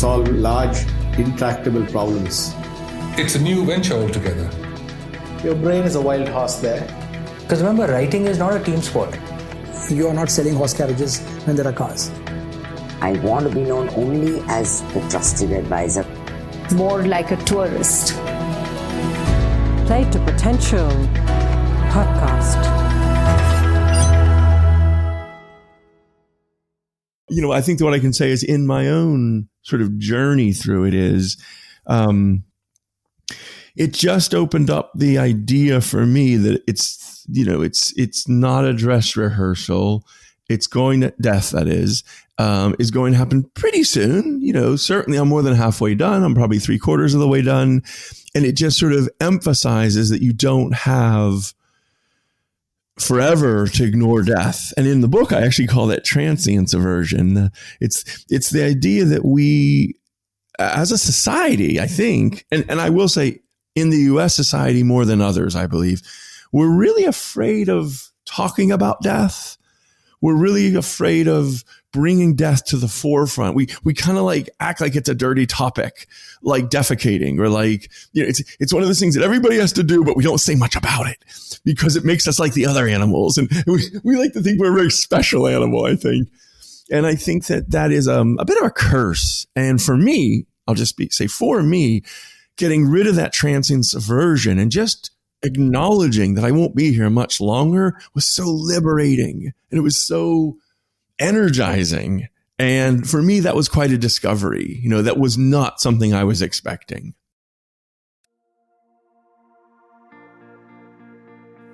solve large, intractable problems. It's a new venture altogether. Your brain is a wild horse there. Because remember, writing is not a team sport. You are not selling horse carriages when there are cars. I want to be known only as the trusted advisor. More like a tourist. Play to Potential podcast. I think that what I can say is in my own sort of journey through it is, it just opened up the idea for me that it's not a dress rehearsal. It's going to death, that is going to happen pretty soon. Certainly I'm more than halfway done. I'm probably 3/4 of the way done. And it just sort of emphasizes that you don't have forever to ignore death. And in the book, I actually call that transience aversion. It's the idea that we, as a society, I think, and I will say in the US society more than others, I believe, we're really afraid of talking about death. We're really afraid of bringing death to the forefront. We kind of act like it's a dirty topic, like defecating, or it's one of those things that everybody has to do, but we don't say much about it because it makes us like the other animals. And we like to think we're a very special animal, I think. And I think that is a bit of a curse. And for me, I'll just say for me, getting rid of that transience aversion and just acknowledging that I won't be here much longer was so liberating, and it was so energizing. And for me, that was quite a discovery. That was not something I was expecting.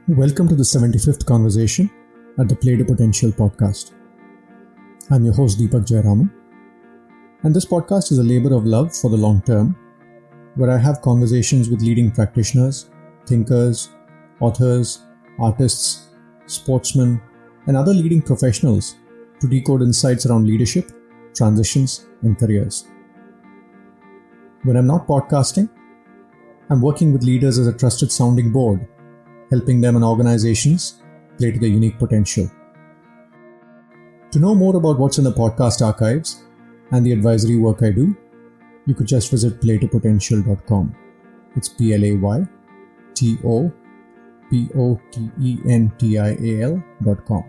Welcome to the 75th conversation at the Play to Potential podcast. I'm your host, Deepak Jayaraman, and this podcast is a labor of love for the long term, where I have conversations with leading practitioners, thinkers, authors, artists, sportsmen, and other leading professionals to decode insights around leadership, transitions, and careers. When I'm not podcasting, I'm working with leaders as a trusted sounding board, helping them and organizations play to their unique potential. To know more about what's in the podcast archives and the advisory work I do, you could just visit playtopotential.com. It's PLAYTOPOTENTIAL.com.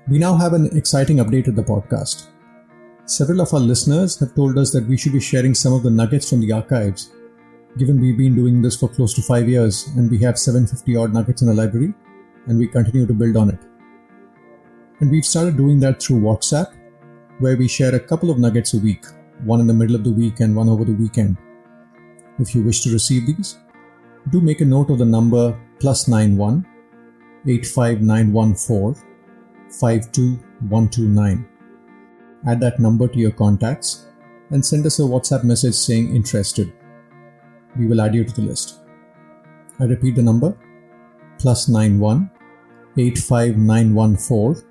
We now have an exciting update with the podcast. Several of our listeners have told us that we should be sharing some of the nuggets from the archives, given we've been doing this for close to 5 years and we have 750 odd nuggets in the library, and we continue to build on it. And we've started doing that through WhatsApp, where we share a couple of nuggets a week, one in the middle of the week and one over the weekend. If you wish to receive these, do make a note of the number +91 85914 52129. Add that number to your contacts and send us a WhatsApp message saying interested. We will add you to the list. I repeat the number +91 85914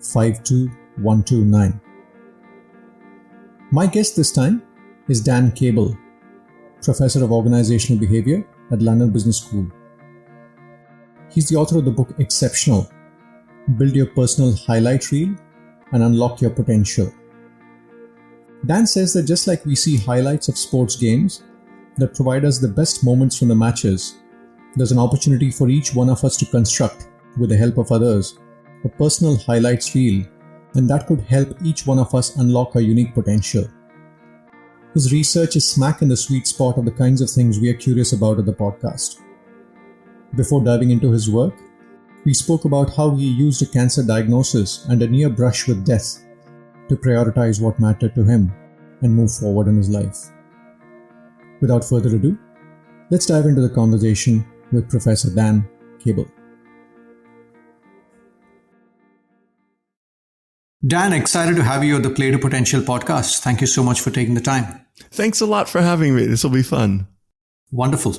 52129. My guest this time is Dan Cable, Professor of Organisational Behaviour at London Business School. He's the author of the book Exceptional: Build Your Personal Highlight Reel and Unlock Your Potential. Dan says that just like we see highlights of sports games that provide us the best moments from the matches, there's an opportunity for each one of us to construct, with the help of others, a personal highlights reel, and that could help each one of us unlock our unique potential. His research is smack in the sweet spot of the kinds of things we are curious about at the podcast. Before diving into his work, we spoke about how he used a cancer diagnosis and a near brush with death to prioritize what mattered to him and move forward in his life. Without further ado, let's dive into the conversation with Professor Dan Cable. Dan, excited to have you at the Play to Potential podcast. Thank you so much for taking the time. Thanks a lot for having me. This will be fun. Wonderful.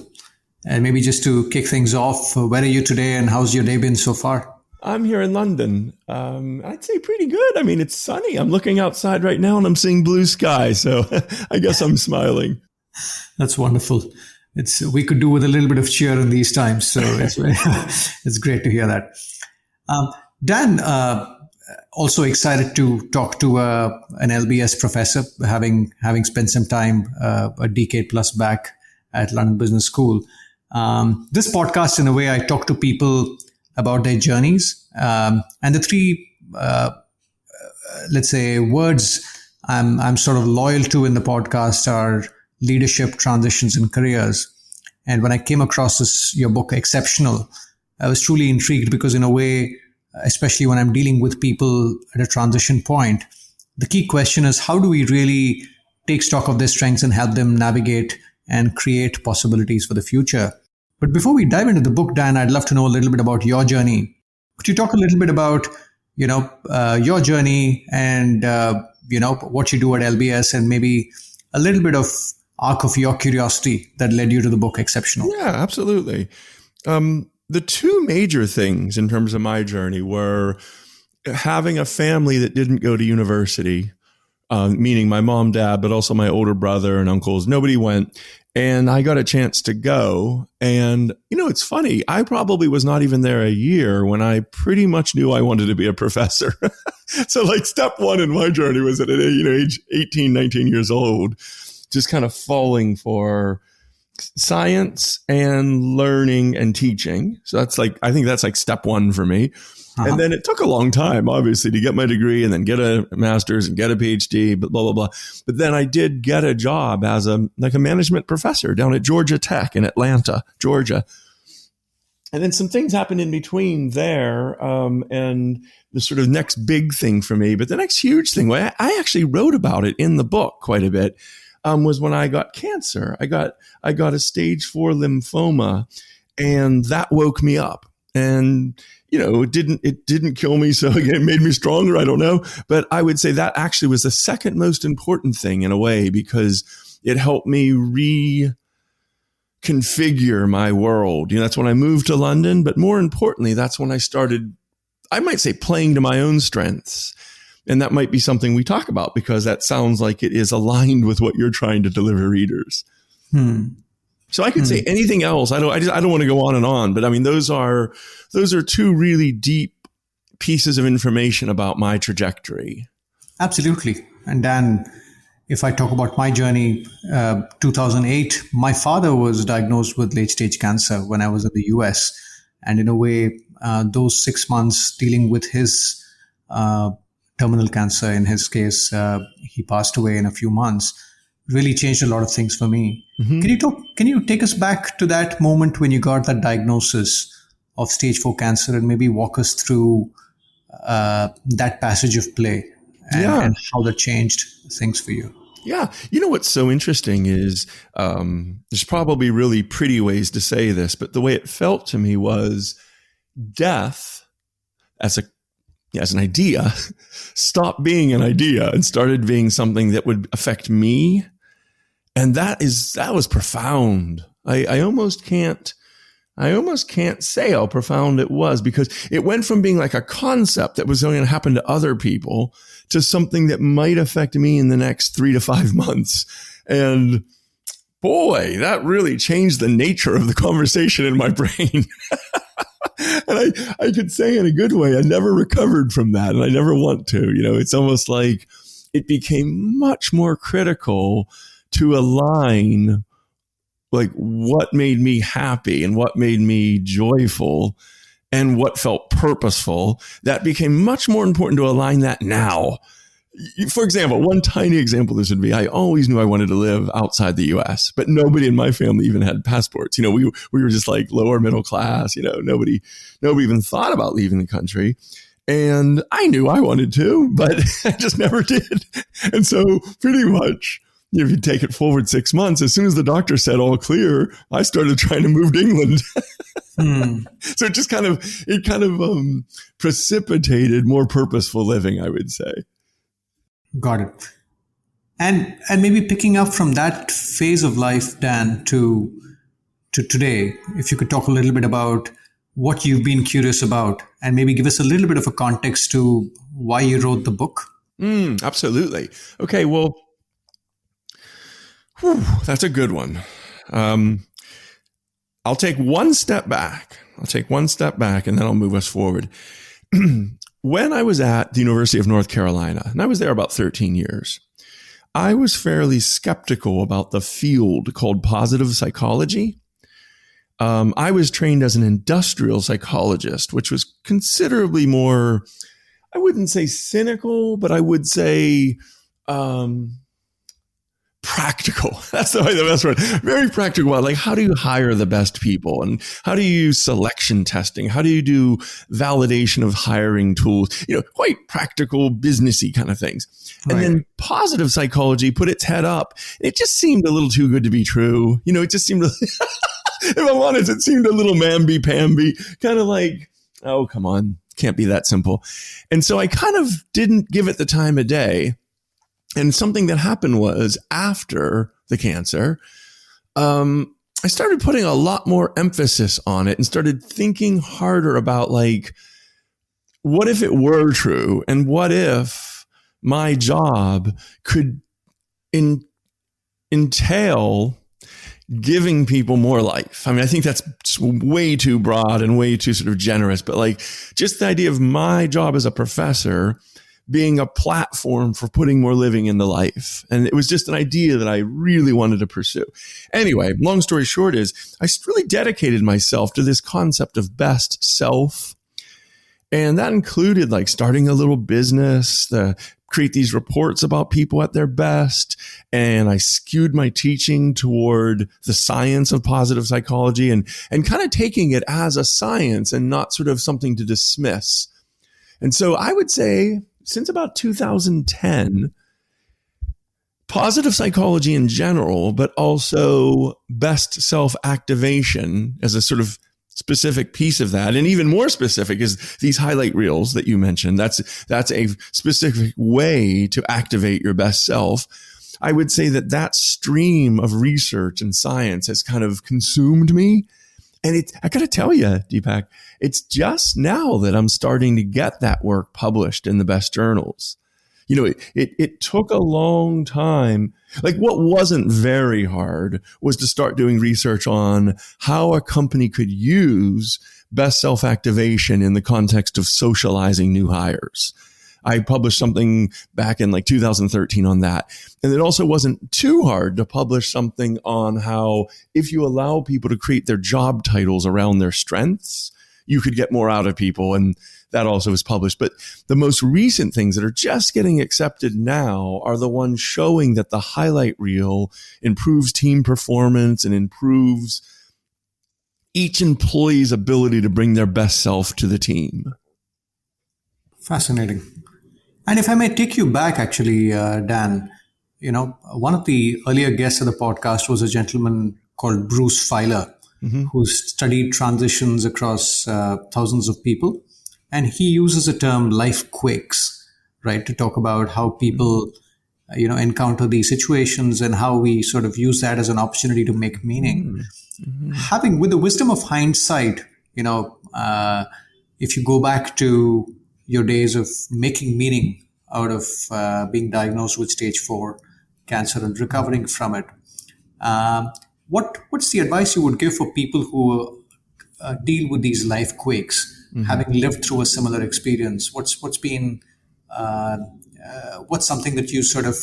And maybe just to kick things off, where are you today and how's your day been so far? I'm here in London. I'd say pretty good. I mean, it's sunny. I'm looking outside right now and I'm seeing blue sky. So I guess I'm smiling. That's wonderful. We could do with a little bit of cheer in these times. So it's great to hear that. Dan, Also excited to talk to an LBS professor, having spent some time a decade plus back at London Business School. This podcast, in a way, I talk to people about their journeys, and the three, let's say, words I'm sort of loyal to in the podcast are leadership, transitions, and careers. And when I came across your book, Exceptional, I was truly intrigued because, in a way, especially when I'm dealing with people at a transition point, the key question is, how do we really take stock of their strengths and help them navigate and create possibilities for the future? But before we dive into the book, Dan, I'd love to know a little bit about your journey. Could you talk a little bit about, your journey and, what you do at LBS, and maybe a little bit of arc of your curiosity that led you to the book Exceptional? Yeah, absolutely. The two major things in terms of my journey were having a family that didn't go to university, meaning my mom, dad, but also my older brother and uncles. Nobody went. And I got a chance to go. And, it's funny. I probably was not even there a year when I pretty much knew I wanted to be a professor. So like step one in my journey was at age 18, 19 years old, just kind of falling for science and learning and teaching. So I think that's like step one for me. And then it took a long time, obviously, to get my degree and then get a master's and get a PhD, but blah, blah, blah. But then I did get a job as a management professor down at Georgia Tech in Atlanta, Georgia. And then some things happened in between there. And the sort of next big thing for me, but the next huge thing, I actually wrote about it in the book quite a bit, was when I got cancer. I got a stage 4 lymphoma, and that woke me up. And it didn't kill me. So again, it made me stronger. I don't know. But I would say that actually was the second most important thing in a way, because it helped me reconfigure my world. That's when I moved to London. But more importantly, that's when I started, I might say, playing to my own strengths. And that might be something we talk about, because that sounds like it is aligned with what you're trying to deliver readers. So I could say anything else. I don't want to go on and on, but I mean, those are two really deep pieces of information about my trajectory. Absolutely. And Dan, if I talk about my journey, 2008, my father was diagnosed with late stage cancer when I was in the US. And in a way, those 6 months dealing with his terminal cancer, in his case, he passed away in a few months, really changed a lot of things for me. Can you take us back to that moment when you got that diagnosis of stage 4 cancer, and maybe walk us through that passage of play and how that changed things for you? Yeah. What's so interesting is there's probably really pretty ways to say this, but the way it felt to me was death as an idea stopped being an idea and started being something that would affect me. And that was profound. I almost can't say how profound it was, because it went from being like a concept that was going to happen to other people to something that might affect me in the next 3 to 5 months. And boy, that really changed the nature of the conversation in my brain. And I could say in a good way, I never recovered from that, and I never want to. It's almost like it became much more critical to align like what made me happy and what made me joyful and what felt purposeful. That became much more important to align that now. For example, one tiny example this would be, I always knew I wanted to live outside the US, but nobody in my family even had passports. We were just like lower middle class, nobody even thought about leaving the country. And I knew I wanted to, but I just never did. And so pretty much, if you take it forward 6 months, as soon as the doctor said all clear, I started trying to move to England. So it just kind of precipitated more purposeful living, I would say. Got it. And maybe picking up from that phase of life, Dan, to today, if you could talk a little bit about what you've been curious about, and maybe give us a little bit of a context to why you wrote the book. Absolutely. Okay, well, that's a good one. I'll take one step back. And then I'll move us forward. when I was at the University of North Carolina, and I was there about 13 years, I was fairly skeptical about the field called positive psychology. I was trained as an industrial psychologist, which was considerably more, I wouldn't say cynical, but I would say practical. That's the best word. Very practical. Like, how do you hire the best people? And how do you use selection testing? How do you do validation of hiring tools? Quite practical, businessy kind of things. Right. And then positive psychology put its head up. It just seemed a little too good to be true. It just seemed, if I'm honest, it seemed a little mamby-pamby, kind of like, oh, come on, can't be that simple. And so I kind of didn't give it the time of day. And something that happened was after the cancer, I started putting a lot more emphasis on it and started thinking harder about, like, what if it were true? And what if my job could entail giving people more life? I mean, I think that's way too broad and way too sort of generous, but like just the idea of my job as a professor being a platform for putting more living into life. And it was just an idea that I really wanted to pursue. Anyway, long story short is I really dedicated myself to this concept of best self. And that included like starting a little business, create these reports about people at their best. And I skewed my teaching toward the science of positive psychology and kind of taking it as a science and not sort of something to dismiss. And so I would say since about 2010, positive psychology in general, but also best self-activation as a sort of specific piece of that. And even more specific is these highlight reels that you mentioned. That's a specific way to activate your best self. I would say that stream of research and science has kind of consumed me. And I got to tell you, Deepak, it's just now that I'm starting to get that work published in the best journals. It took a long time. Like what wasn't very hard was to start doing research on how a company could use best self-activation in the context of socializing new hires. I published something back in like 2013 on that. And it also wasn't too hard to publish something on how if you allow people to create their job titles around their strengths, you could get more out of people. And that also was published. But the most recent things that are just getting accepted now are the ones showing that the highlight reel improves team performance and improves each employee's ability to bring their best self to the team. Fascinating. And if I may take you back, actually, Dan, one of the earlier guests of the podcast was a gentleman called Bruce Feiler, who studied transitions across thousands of people. And he uses the term life quakes, right, to talk about how people, encounter these situations and how we sort of use that as an opportunity to make meaning. Having, with the wisdom of hindsight, if you go back to your days of making meaning out of being diagnosed with stage 4 cancer and recovering from it, what's the advice you would give for people who deal with these life quakes, having lived through a similar experience? What's something that you sort of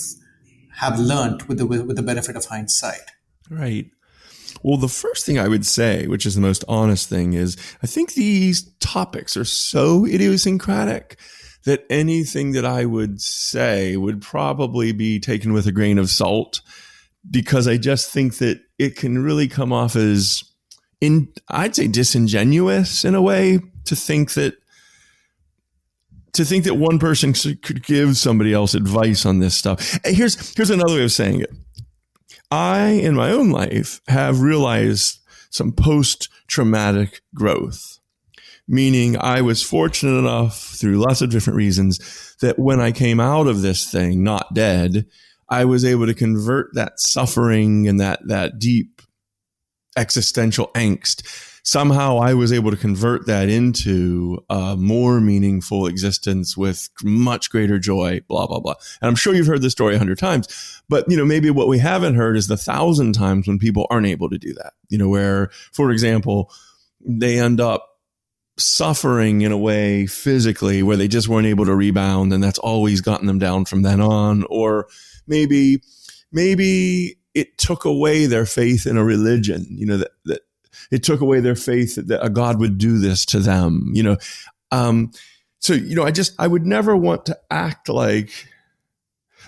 have learned with the benefit of hindsight? Right. Well, the first thing I would say, which is the most honest thing, is I think these topics are so idiosyncratic that anything that I would say would probably be taken with a grain of salt, because I just think that it can really come off as, I'd say, disingenuous in a way to think that one person could give somebody else advice on this stuff. Here's another way of saying it. I, in my own life, have realized some post-traumatic growth, meaning I was fortunate enough through lots of different reasons that when I came out of this thing, not dead, I was able to convert that suffering and that deep existential angst. Somehow I was able to convert that into a more meaningful existence with much greater joy, blah, blah, blah. And I'm sure you've heard this story 100 times, but maybe what we haven't heard is the 1,000 times when people aren't able to do that, where, for example, they end up suffering in a way physically where they just weren't able to rebound, and that's always gotten them down from then on. Or maybe it took away their faith in a religion, that it took away their faith that a God would do this to them, I would never want to act like,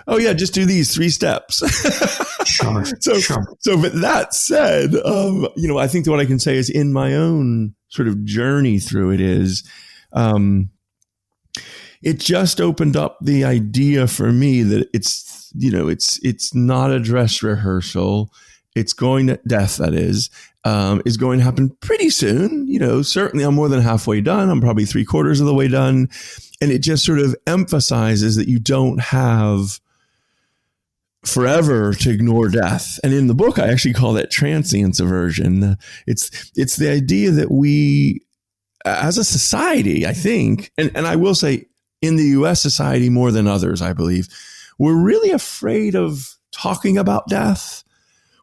oh yeah, just do these 3 steps. Sure. So, but that said, I think that what I can say is in my own sort of journey through it is, it just opened up the idea for me that it's not a dress rehearsal. It's going to death, that is going to happen pretty soon. Certainly I'm more than halfway done. I'm probably 3/4 of the way done. And it just sort of emphasizes that you don't have forever to ignore death. And in the book, I actually call that transience aversion. It's the idea that we, as a society, I think, and I will say in the US society more than others, I believe, we're really afraid of talking about death.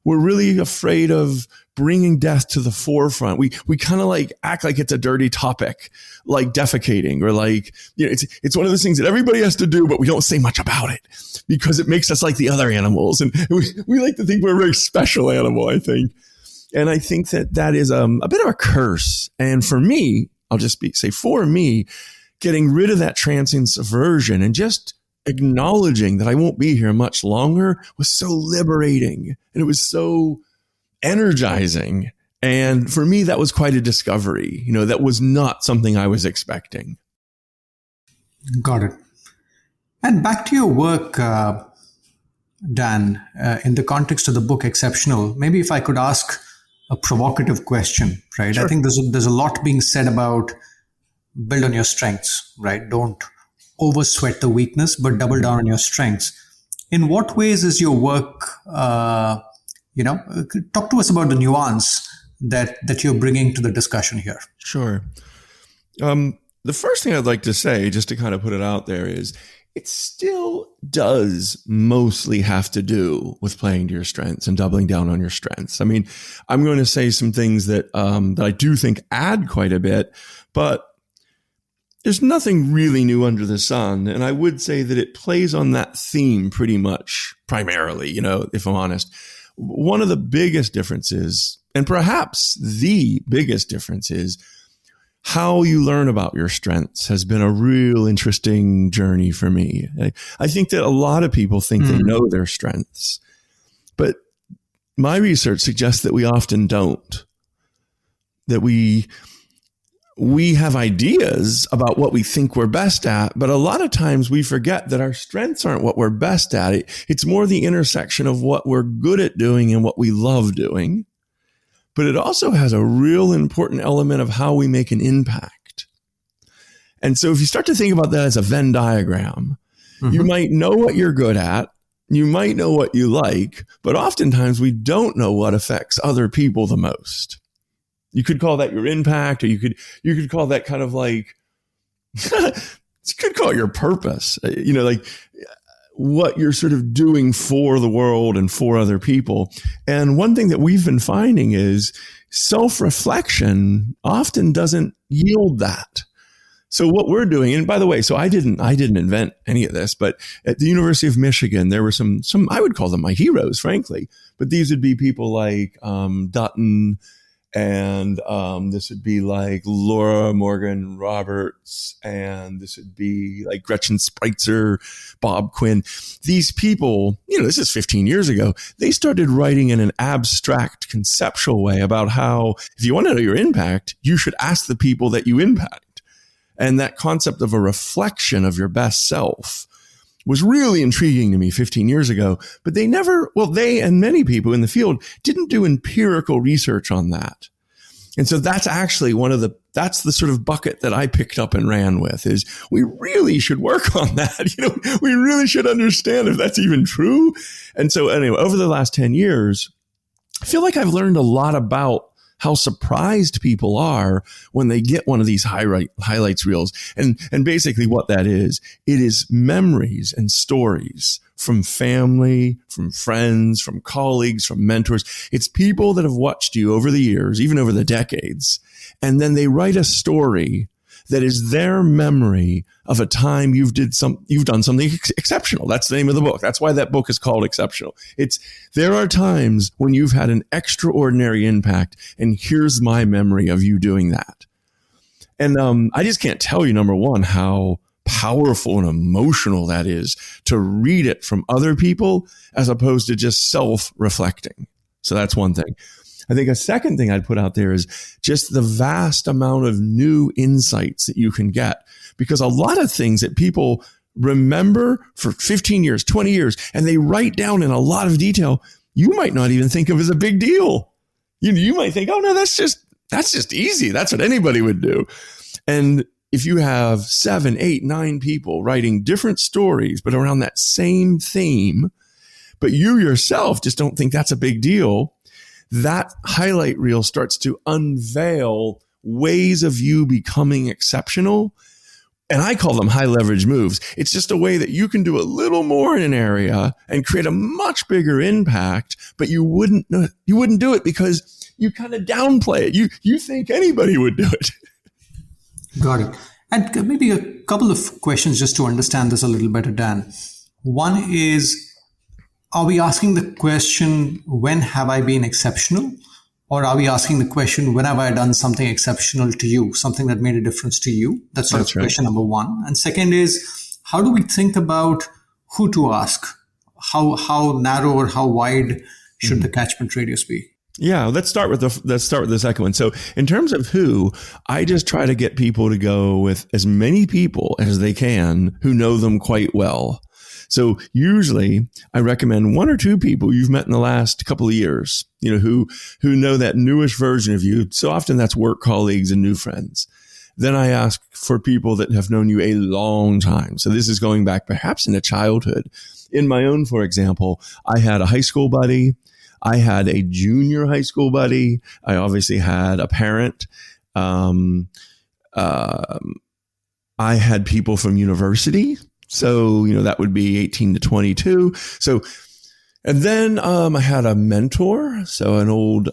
We're really afraid of bringing death to the forefront. We kind of like act like it's a dirty topic, like defecating, or like, it's one of those things that everybody has to do, but we don't say much about it because it makes us like the other animals. And we like to think we're a very special animal, I think. And I think that is a bit of a curse. And for me, I'll just say for me, getting rid of that transience aversion and just acknowledging that I won't be here much longer was so liberating, and it was so energizing. And for me, that was quite a discovery. That was not something I was expecting. Got it. And back to your work, Dan, in the context of the book Exceptional, maybe if I could ask a provocative question, right? Sure. I think there's a lot being said about build on your strengths, right? Don't oversweat the weakness, but double down on your strengths. In what ways is your work, talk to us about the nuance that you're bringing to the discussion here. Sure. The first thing I'd like to say, just to kind of put it out there, is it still does mostly have to do with playing to your strengths and doubling down on your strengths. I mean, I'm going to say some things that I do think add quite a bit, but there's nothing really new under the sun. And I would say that it plays on that theme pretty much primarily, if I'm honest. One of the biggest differences, and perhaps the biggest difference, is how you learn about your strengths has been a real interesting journey for me. I think that a lot of people think they know their strengths, but my research suggests that we often don't, that we have ideas about what we think we're best at, but a lot of times we forget that our strengths aren't what we're best at. It's more the intersection of what we're good at doing and what we love doing. But it also has a real important element of how we make an impact. And so if you start to think about that as a Venn diagram, you might know what you're good at, you might know what you like, but oftentimes we don't know what affects other people the most. You could call that your impact, or you could call that kind of like, you could call it your purpose, like what you're sort of doing for the world and for other people. And one thing that we've been finding is self-reflection often doesn't yield that. So what we're doing, and by the way, so I didn't invent any of this, but at the University of Michigan, there were some, I would call them my heroes, frankly, but these would be people like Dutton, and this would be like Laura Morgan Roberts, and this would be like Gretchen Spreitzer, Bob Quinn. These people, this is 15 years ago, they started writing in an abstract, conceptual way about how, if you want to know your impact, you should ask the people that you impact. And that concept of a reflection of your best self was really intriguing to me 15 years ago, but they and many people in the field didn't do empirical research on that. And so that's actually that's the sort of bucket that I picked up and ran with, is we really should work on that. We really should understand if that's even true. And so anyway, over the last 10 years, I feel like I've learned a lot about how surprised people are when they get one of these highlights reels. And basically what that is, it is memories and stories from family, from friends, from colleagues, from mentors. It's people that have watched you over the years, even over the decades, and then they write a story that is their memory of a time you've done something exceptional. That's the name of the book. That's why that book is called Exceptional. There are times when you've had an extraordinary impact, and here's my memory of you doing that. And I just can't tell you, number one, how powerful and emotional that is to read it from other people as opposed to just self-reflecting. So that's one thing. I think a second thing I'd put out there is just the vast amount of new insights that you can get, because a lot of things that people remember for 15 years, 20 years, and they write down in a lot of detail, you might not even think of as a big deal. You might think, oh no, that's just easy. That's what anybody would do. And if you have 7, 8, 9 people writing different stories, but around that same theme, but you yourself just don't think that's a big deal, that highlight reel starts to unveil ways of you becoming exceptional. And I call them high leverage moves. It's just a way that you can do a little more in an area and create a much bigger impact, but you wouldn't do it because you kind of downplay it. You think anybody would do it. Got it. And maybe a couple of questions just to understand this a little better, Dan. One is, are we asking the question, when have I been exceptional? Or are we asking the question, when have I done something exceptional to you, something that made a difference to you? That's right. Question number one. And second is, how do we think about who to ask? How narrow or how wide should the catchment radius be? Yeah, let's start with the second one. So in terms of who, I just try to get people to go with as many people as they can who know them quite well. So usually I recommend 1 or 2 people you've met in the last couple of years, who know that newish version of you. So often that's work colleagues and new friends. Then I ask for people that have known you a long time. So this is going back perhaps into childhood. In my own, for example, I had a high school buddy. I had a junior high school buddy. I obviously had a parent. I had people from university. So, that would be 18 to 22. So, and then I had a mentor. So an old,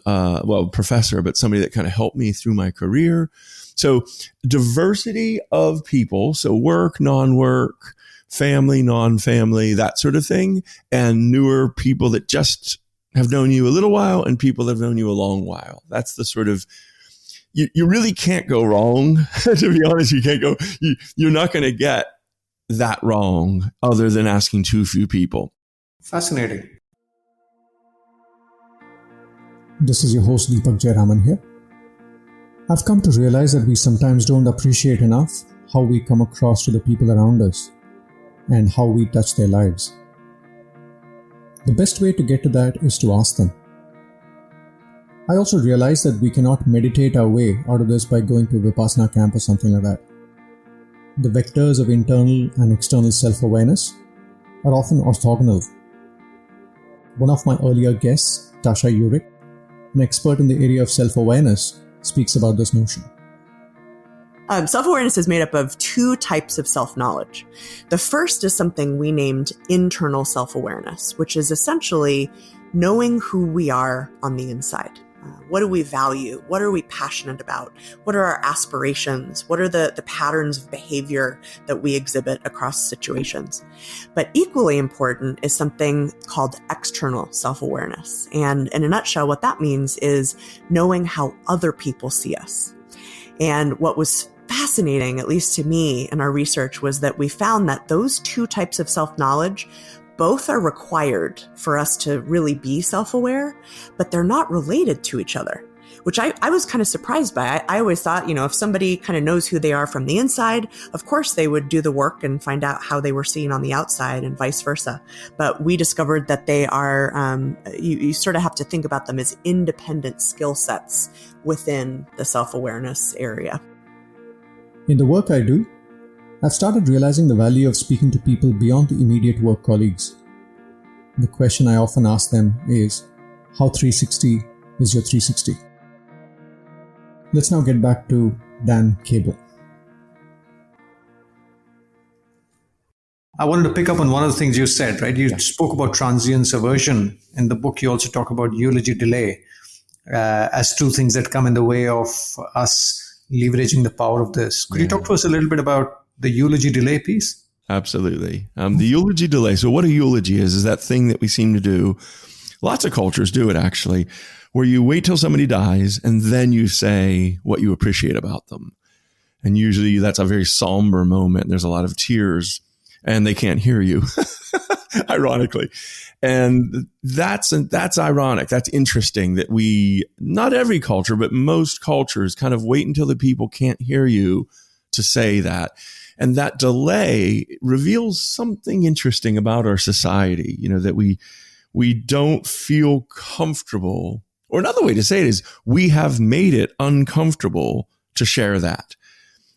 professor, but somebody that kind of helped me through my career. So diversity of people. So work, non-work, family, non-family, that sort of thing. And newer people that just have known you a little while and people that have known you a long while. That's the sort of, you really can't go wrong. To be honest, you're not going to get that wrong other than asking too few people. Fascinating. This is your host Deepak Jayaraman here. I've come to realize that we sometimes don't appreciate enough how we come across to the people around us and how we touch their lives. The best way to get to that is to ask them. I also realize that we cannot meditate our way out of this by going to a Vipassana camp or something like that. The vectors of internal and external self-awareness are often orthogonal. One of my earlier guests, Tasha Urich, an expert in the area of self-awareness, speaks about this notion. Self-awareness is made up of 2 types of self-knowledge. The first is something we named internal self-awareness, which is essentially knowing who we are on the inside. What do we value? What are we passionate about? What are our aspirations? What are the patterns of behavior that we exhibit across situations? But equally important is something called external self-awareness. And in a nutshell, what that means is knowing how other people see us. And what was fascinating, at least to me in our research, was that we found that those 2 types of self-knowledge both are required for us to really be self-aware, but they're not related to each other, which I was kind of surprised by. I always thought, if somebody kind of knows who they are from the inside, of course they would do the work and find out how they were seen on the outside and vice versa. But we discovered that they are, you sort of have to think about them as independent skill sets within the self-awareness area. In the work I do, I've started realizing the value of speaking to people beyond the immediate work colleagues. The question I often ask them is, how 360 is your 360? Let's now get back to Dan Cable. I wanted to pick up on one of the things you said, right? You spoke about transience aversion. In the book, you also talk about eulogy delay. as two things that come in the way of us leveraging the power of this. Could you talk to us a little bit about the eulogy delay piece? Absolutely. The eulogy delay. So what a eulogy is that thing that we seem to do. Lots of cultures do it, actually, where you wait till somebody dies and then you say what you appreciate about them. And usually that's a very somber moment. There's a lot of tears and they can't hear you, ironically. And that's ironic. That's interesting that not every culture, but most cultures kind of wait until the people can't hear you to say that. And that delay reveals something interesting about our society, that we don't feel comfortable. Or another way to say it is we have made it uncomfortable to share that.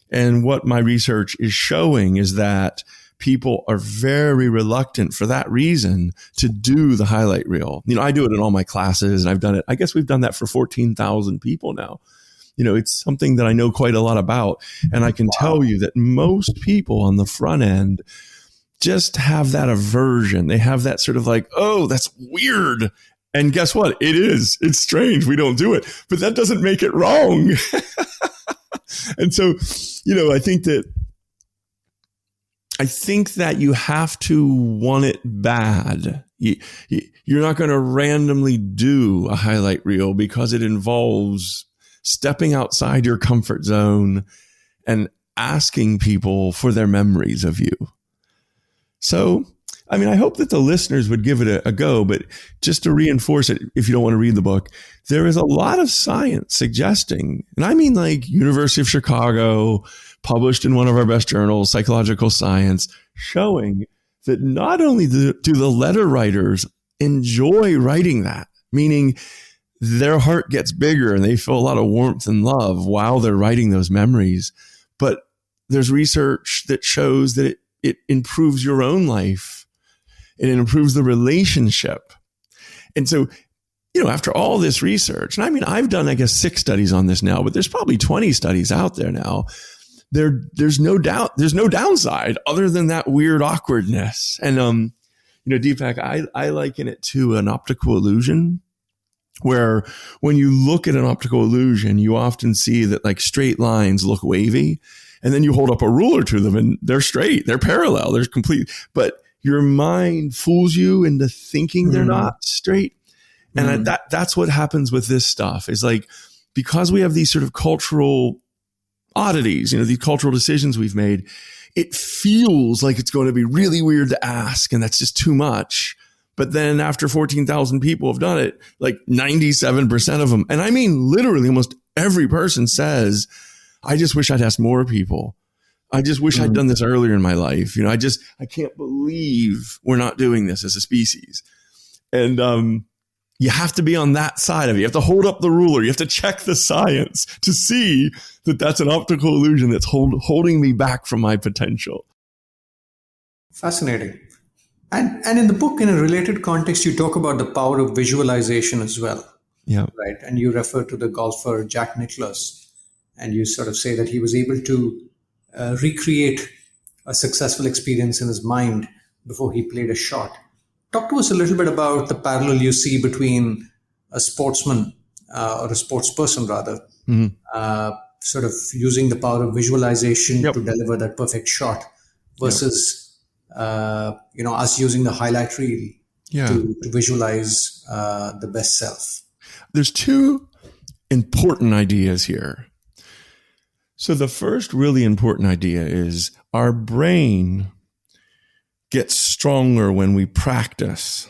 And what my research is showing is that people are very reluctant for that reason to do the highlight reel. I do it in all my classes and I've done it. I guess we've done that for 14,000 people now. It's something that I know quite a lot about. And I can tell you that most people on the front end just have that aversion. They have that sort of like, oh, that's weird. And guess what? It is. It's strange. We don't do it, but that doesn't make it wrong. And so, I think that you have to want it bad. You're not going to randomly do a highlight reel because it involves stepping outside your comfort zone and asking people for their memories of you. So, I hope that the listeners would give it a go, but just to reinforce it, if you don't want to read the book, there is a lot of science suggesting, and I mean like University of Chicago, published in one of our best journals, Psychological Science, showing that not only do the letter writers enjoy writing that, meaning their heart gets bigger and they feel a lot of warmth and love while they're writing those memories, but there's research that shows that it improves your own life. It improves the relationship. And so, after all this research, and I've done, 6 studies on this now, but there's probably 20 studies out there now. There's no doubt, there's no downside other than that weird awkwardness. And, Deepak, I liken it to an optical illusion where when you look at an optical illusion, you often see that like straight lines look wavy, and then you hold up a ruler to them and they're straight, they're parallel, they're complete, but your mind fools you into thinking they're not straight. And that's what happens with this stuff is like, because we have these sort of cultural oddities, these cultural decisions we've made, it feels like it's going to be really weird to ask. And that's just too much. But then after 14,000 people have done it, like 97% of them, and I mean, literally almost every person says, I just wish I'd asked more people. I just wish I'd done this earlier in my life. I can't believe we're not doing this as a species. And you have to be on that side of it. You have to hold up the ruler. You have to check the science to see that that's an optical illusion that's holding me back from my potential. Fascinating. And in the book, in a related context, you talk about the power of visualization as well. Yeah. Right. And you refer to the golfer Jack Nicklaus, and you sort of say that he was able to recreate a successful experience in his mind before he played a shot. Talk to us a little bit about the parallel you see between a sportsman or a sports person, rather, sort of using the power of visualization to deliver that perfect shot versus, us using the highlight reel to visualize the best self. There's 2 important ideas here. So the first really important idea is our brain gets stronger when we practice.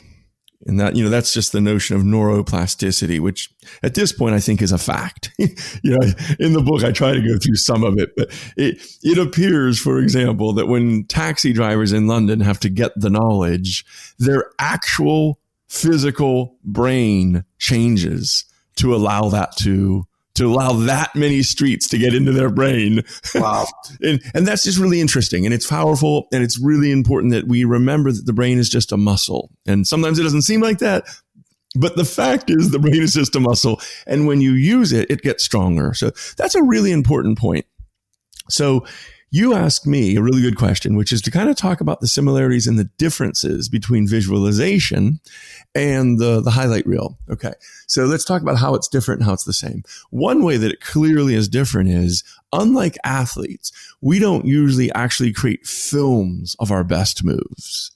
And that, that's just the notion of neuroplasticity, which at this point I think is a fact. In the book, I try to go through some of it, but it appears, for example, that when taxi drivers in London have to get the knowledge, their actual physical brain changes to allow that many streets to get into their brain. Wow. and that's just really interesting. And it's powerful. And it's really important that we remember that the brain is just a muscle. And sometimes it doesn't seem like that. But the fact is the brain is just a muscle. And when you use it, it gets stronger. So that's a really important point. So you asked me a really good question, which is to kind of talk about the similarities and the differences between visualization and the highlight reel. Okay. So let's talk about how it's different and how it's the same. One way that it clearly is different is, unlike athletes, we don't usually actually create films of our best moves.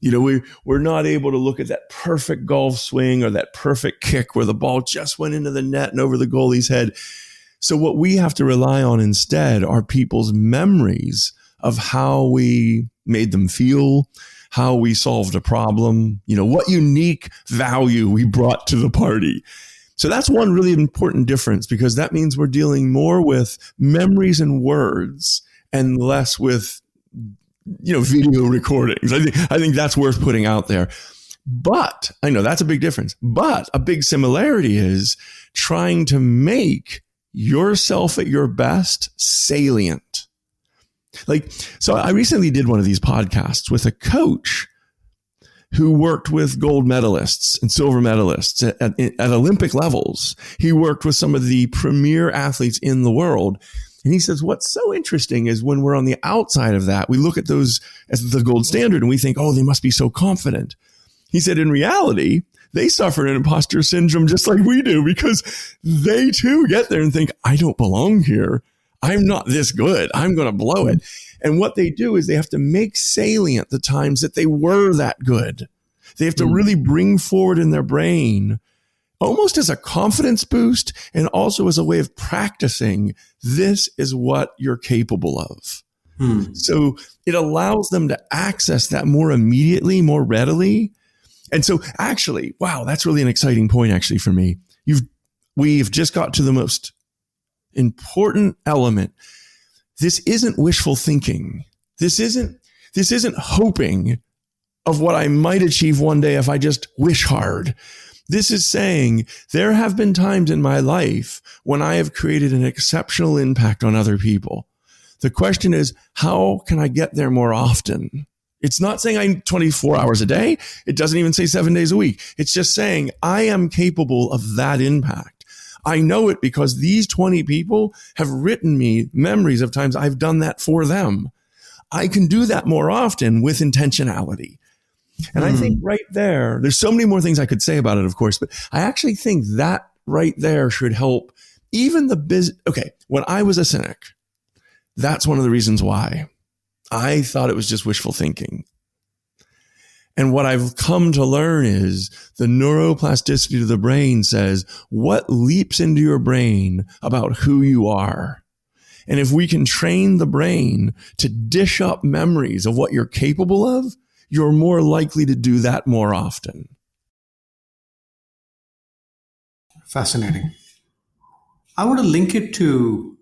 You know, we're not able to look at that perfect golf swing or that perfect kick where the ball just went into the net and over the goalie's head. So what we have to rely on instead are people's memories of how we made them feel, how we solved a problem, you know, what unique value we brought to the party. So that's one really important difference, because that means we're dealing more with memories and words and less with, you know, video recordings. I think that's worth putting out there. But I know that's a big difference. But a big similarity is trying to make yourself at your best salient. Like, so I recently did one of these podcasts with a coach who worked with gold medalists and silver medalists at Olympic levels. He worked with some of the premier athletes in the world. And he says, what's so interesting is when we're on the outside of that, we look at those as the gold standard and we think, oh, they must be so confident. He said, in reality, they suffer an imposter syndrome just like we do, because they too get there and think, I don't belong here. I'm not this good. I'm going to blow it. And what they do is they have to make salient the times that they were that good. They have to really bring forward in their brain, almost as a confidence boost and also as a way of practicing, this is what you're capable of. So it allows them to access that more immediately, more readily. And so actually, wow, that's really an exciting point actually for me. We've just got to the most important element. This isn't wishful thinking. This isn't hoping of what I might achieve one day if I just wish hard. This is saying there have been times in my life when I have created an exceptional impact on other people. The question is, how can I get there more often? It's not saying I'm 24 hours a day. It doesn't even say 7 days a week. It's just saying I am capable of that impact. I know it because these 20 people have written me memories of times I've done that for them. I can do that more often with intentionality. And I think right there's so many more things I could say about it, of course, but I actually think that right there should help even the business. Okay, when I was a cynic, that's one of the reasons why I thought it was just wishful thinking. And what I've come to learn is the neuroplasticity of the brain says what leaps into your brain about who you are. And if we can train the brain to dish up memories of what you're capable of, you're more likely to do that more often. Fascinating. I want to link it to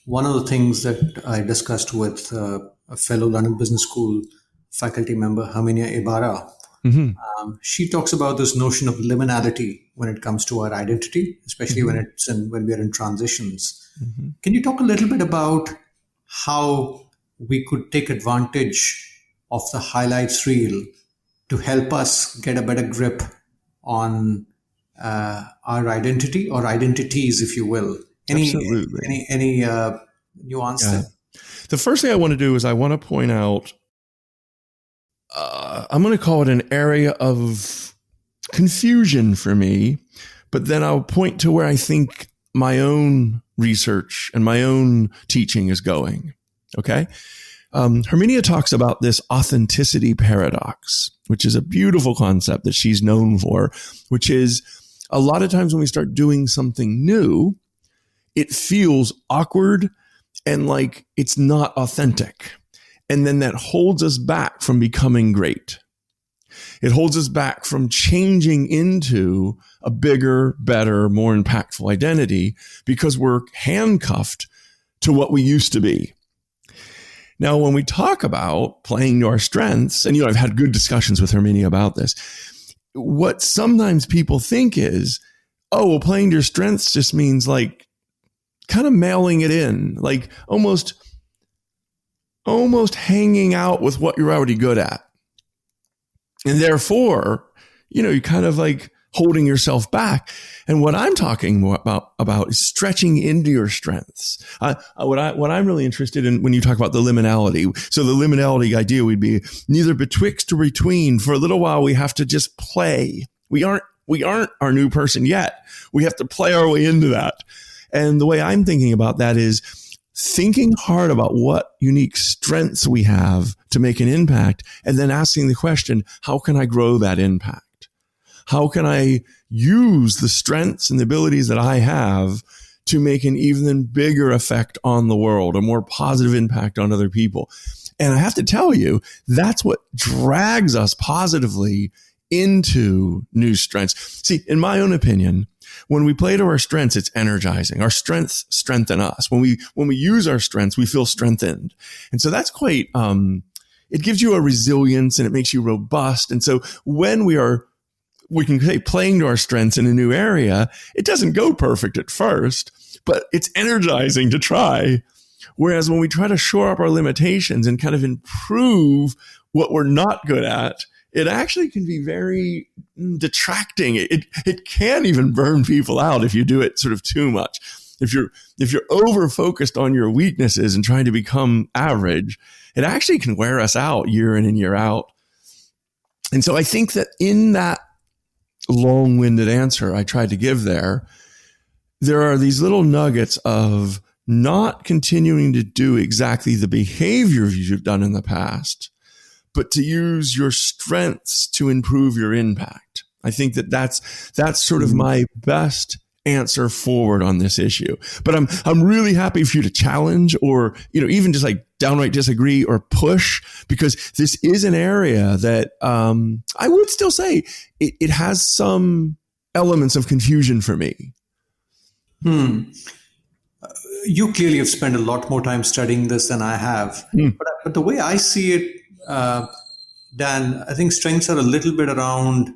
one of the things that I discussed with a fellow London Business School faculty member, Herminia Ibarra. She talks about this notion of liminality when it comes to our identity, especially when we are in transitions. Can you talk a little bit about how we could take advantage of the highlights reel to help us get a better grip on our identity or identities, if you will? Any nuance there? The first thing I want to do is I want to point out, I'm going to call it an area of confusion for me, but then I'll point to where I think my own research and my own teaching is going. Okay. Herminia talks about this authenticity paradox, which is a beautiful concept that she's known for, which is a lot of times when we start doing something new, it feels awkward and like it's not authentic. And then that holds us back from becoming great. It holds us back from changing into a bigger, better, more impactful identity because we're handcuffed to what we used to be. Now, when we talk about playing to our strengths, and I've had good discussions with Herminia about this, what sometimes people think is, oh, well, playing to your strengths just means like kind of mailing it in, like almost hanging out with what you're already good at. And therefore, you kind of like holding yourself back. And what I'm talking more about is stretching into your strengths. What I'm really interested in when you talk about the liminality. So the liminality idea would be neither betwixt or between. For a little while, we have to just play. We aren't our new person yet. We have to play our way into that. And the way I'm thinking about that is thinking hard about what unique strengths we have to make an impact, and then asking the question, how can I grow that impact? How can I use the strengths and the abilities that I have to make an even bigger effect on the world, a more positive impact on other people? And I have to tell you, that's what drags us positively into new strengths. See, in my own opinion, when we play to our strengths, it's energizing. Our strengths strengthen us. When we use our strengths, we feel strengthened. And so that's quite, it gives you a resilience and it makes you robust. And so when we can say playing to our strengths in a new area, it doesn't go perfect at first, but it's energizing to try. Whereas when we try to shore up our limitations and kind of improve what we're not good at, it actually can be very detracting. It can even burn people out if you do it sort of too much. If you're over focused on your weaknesses and trying to become average, it actually can wear us out year in and year out. And so I think that in that long-winded answer I tried to give there are these little nuggets of not continuing to do exactly the behaviors you've done in the past, but to use your strengths to improve your impact. I think that's sort of my best answer forward on this issue. But I'm really happy for you to challenge or, even just like downright disagree or push, because this is an area that I would still say it has some elements of confusion for me. You clearly have spent a lot more time studying this than I have. But the way I see it, Dan, I think strengths are a little bit around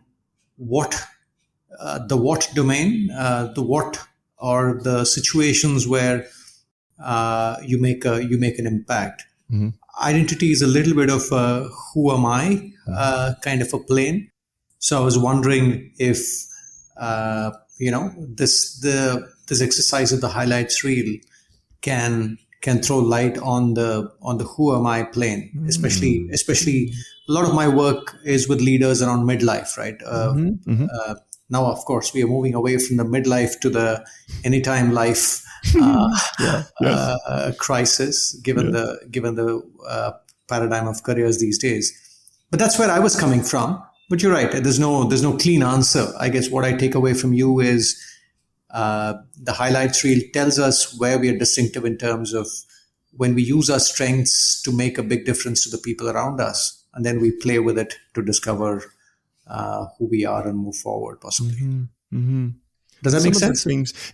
the what domain, the what are the situations where you make an impact. Mm-hmm. Identity is a little bit of who am I kind of a plane. So I was wondering if this exercise of the highlights reel can throw light on the who am I plane, especially a lot of my work is with leaders around midlife, right? Now, of course, we are moving away from the midlife to the anytime life crisis, given the paradigm of careers these days. But that's where I was coming from. But you're right. There's no clean answer. I guess what I take away from you is the highlights reel tells us where we are distinctive in terms of when we use our strengths to make a big difference to the people around us, and then we play with it to discover who we are and move forward, possibly. Does that make sense?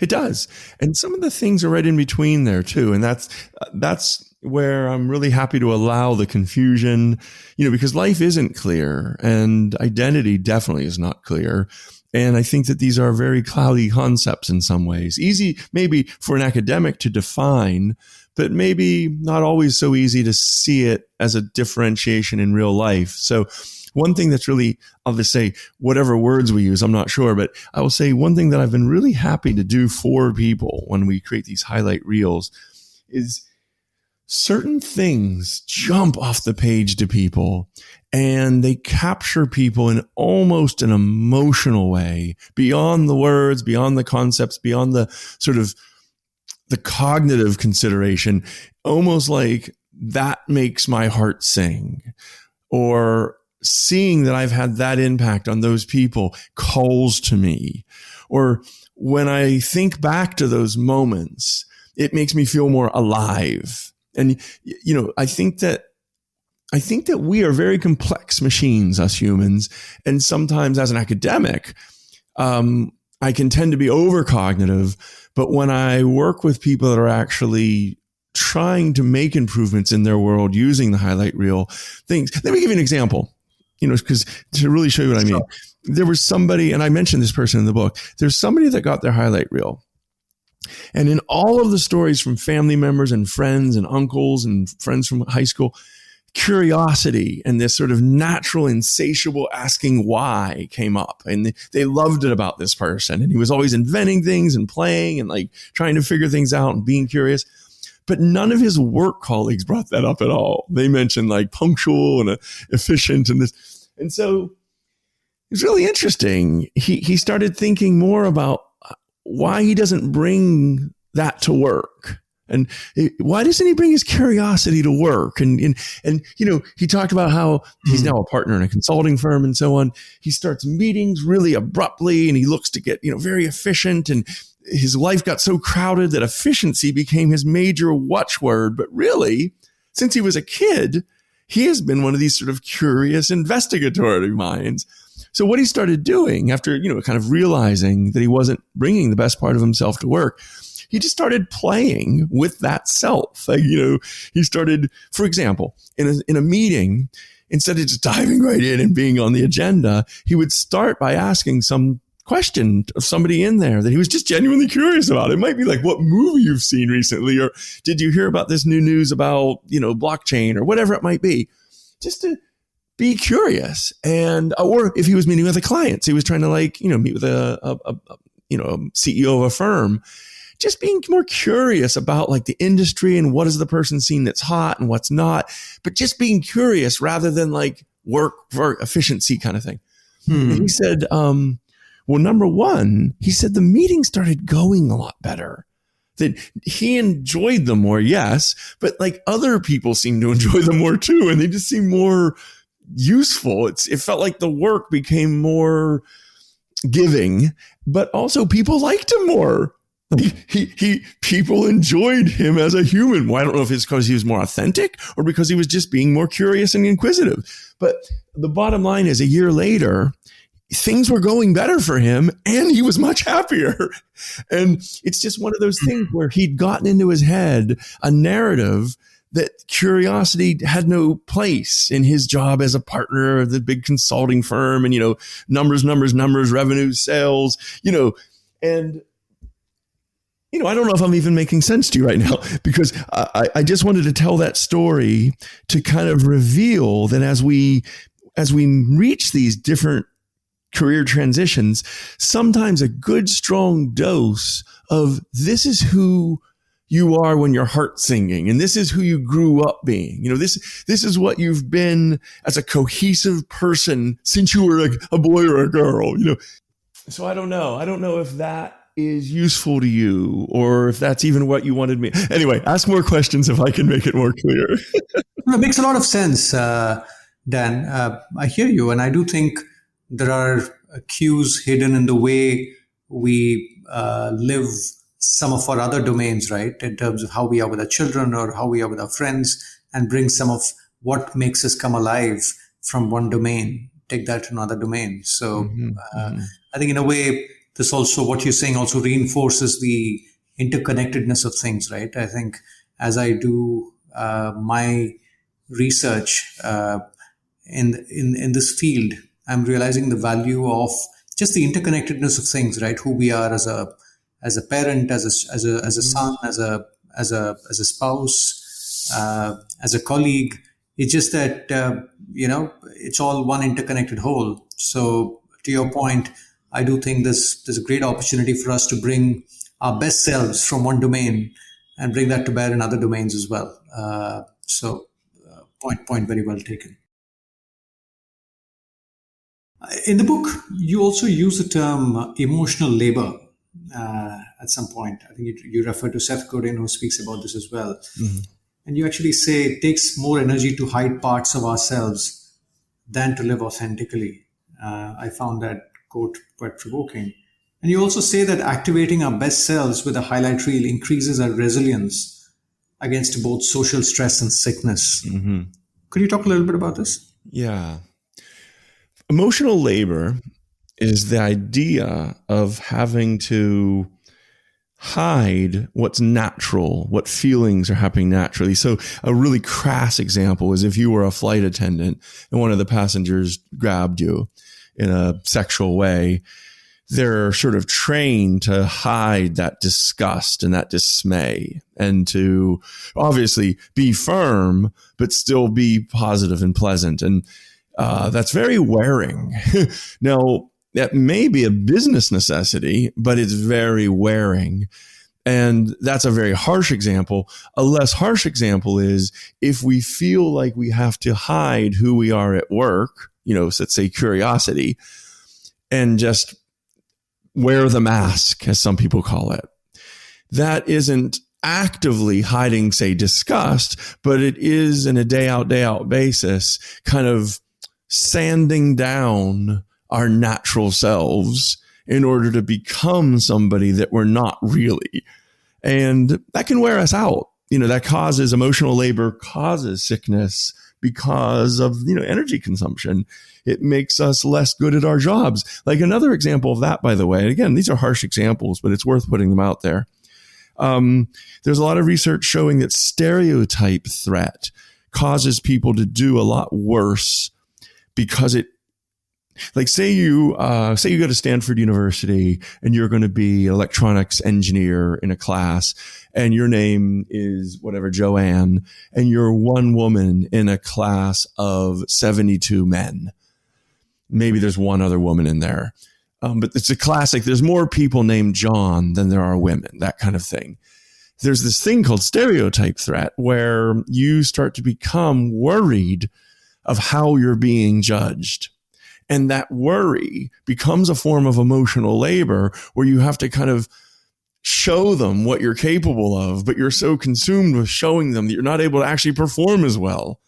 It does. And some of the things are right in between there too. And that's where I'm really happy to allow the confusion, because life isn't clear and identity definitely is not clear. And I think that these are very cloudy concepts in some ways. Easy maybe for an academic to define, but maybe not always so easy to see it as a differentiation in real life. So one thing that's really, I'll just say whatever words we use, I'm not sure, but I will say one thing that I've been really happy to do for people when we create these highlight reels is certain things jump off the page to people and they capture people in almost an emotional way, beyond the words, beyond the concepts, beyond the sort of the cognitive consideration, almost like that makes my heart sing, or seeing that I've had that impact on those people calls to me. Or when I think back to those moments, it makes me feel more alive. And, I think that we are very complex machines, us humans. And sometimes as an academic, I can tend to be overcognitive. But when I work with people that are actually trying to make improvements in their world using the highlight reel things, let me give you an example. Because to really show you what I mean, there was somebody, and I mentioned this person in the book, there's somebody that got their highlight reel. And in all of the stories from family members and friends and uncles and friends from high school curiosity and this sort of natural, insatiable asking why came up. And they loved it about this person. And he was always inventing things and playing and like trying to figure things out and being curious. But none of his work colleagues brought that up at all. They mentioned like punctual and efficient and this. And so it's really interesting. He started thinking more about why he doesn't bring that to work. And why doesn't he bring his curiosity to work? And you know, he talked about how he's now a partner in a consulting firm and so on. He starts meetings really abruptly and he looks to get, you know, very efficient, and his life got so crowded that efficiency became his major watchword. But really, since he was a kid, he has been one of these sort of curious investigatory minds. So what he started doing after, you know, kind of realizing that he wasn't bringing the best part of himself to work, he just started playing with that self. Like, you know, he started, for example, in a meeting, instead of just diving right in and being on the agenda, he would start by asking some question of somebody in there that he was just genuinely curious about. It might be like what movie you've seen recently, or did you hear about this new news about, you know, blockchain, or whatever it might be, just to be curious. And, or if he was meeting with a client, so he was trying to like, you know, meet with a CEO of a firm, just being more curious about like the industry and what is the person seeing that's hot and what's not, but just being curious rather than like work for efficiency kind of thing. And he said, well, number one, he said the meeting started going a lot better, that he enjoyed them more. Yes. But like other people seemed to enjoy them more too. And they just seemed more useful. It felt like the work became more giving, but also people liked him more. People enjoyed him as a human. Well, I don't know if it's because he was more authentic or because he was just being more curious and inquisitive. But the bottom line is, a year later, things were going better for him and he was much happier. And it's just one of those things where he'd gotten into his head a narrative that curiosity had no place in his job as a partner of the big consulting firm, and, you know, numbers, revenue, sales, you know, and, you know, I don't know if I'm even making sense to you right now, because I just wanted to tell that story to kind of reveal that as we reach these different career transitions, sometimes a good strong dose of this is who you are when your heart's singing, and this is who you grew up being. You know, this is what you've been as a cohesive person since you were a boy or a girl, you know. So I don't know if that is useful to you, or if that's even what you wanted me. Anyway, ask more questions if I can make it more clear. It makes a lot of sense, Dan. I hear you, and I do think there are cues hidden in the way we live some of our other domains, right? In terms of how we are with our children or how we are with our friends, and bring some of what makes us come alive from one domain, take that to another domain. So I think in a way, this also, what you're saying also reinforces the interconnectedness of things, right? I think as I do my research in this field, I'm realizing the value of just the interconnectedness of things, right? Who we are as a parent, as a son, as a spouse, as a colleague. It's just that it's all one interconnected whole. So to your point, I do think there's a great opportunity for us to bring our best selves from one domain and bring that to bear in other domains as well. Point very well taken. In the book, you also use the term emotional labor at some point. I think you refer to Seth Godin, who speaks about this as well. Mm-hmm. And you actually say it takes more energy to hide parts of ourselves than to live authentically. I found that quote quite provoking. And you also say that activating our best selves with a highlight reel increases our resilience against both social stress and sickness. Mm-hmm. Could you talk a little bit about this? Yeah. Emotional labor is the idea of having to hide what's natural, what feelings are happening naturally. So a really crass example is if you were a flight attendant and one of the passengers grabbed you in a sexual way, they're sort of trained to hide that disgust and that dismay and to obviously be firm, but still be positive and pleasant. And that's very wearing. Now, that may be a business necessity, but it's very wearing. And that's a very harsh example. A less harsh example is if we feel like we have to hide who we are at work, so let's say curiosity, and just wear the mask, as some people call it. That isn't actively hiding, say, disgust, but it is in a day out basis, kind of sanding down our natural selves in order to become somebody that we're not really. And that can wear us out. That causes emotional labor, causes sickness because of, energy consumption. It makes us less good at our jobs. Like another example of that, by the way, again, these are harsh examples, but it's worth putting them out there. There's a lot of research showing that stereotype threat causes people to do a lot worse because say you go to Stanford University and you're going to be an electronics engineer in a class and your name is whatever, Joanne, and you're one woman in a class of 72 men. Maybe there's one other woman in there. But it's a classic. There's more people named John than there are women, that kind of thing. There's this thing called stereotype threat where you start to become worried of how you're being judged. And that worry becomes a form of emotional labor where you have to kind of show them what you're capable of, but you're so consumed with showing them that you're not able to actually perform as well.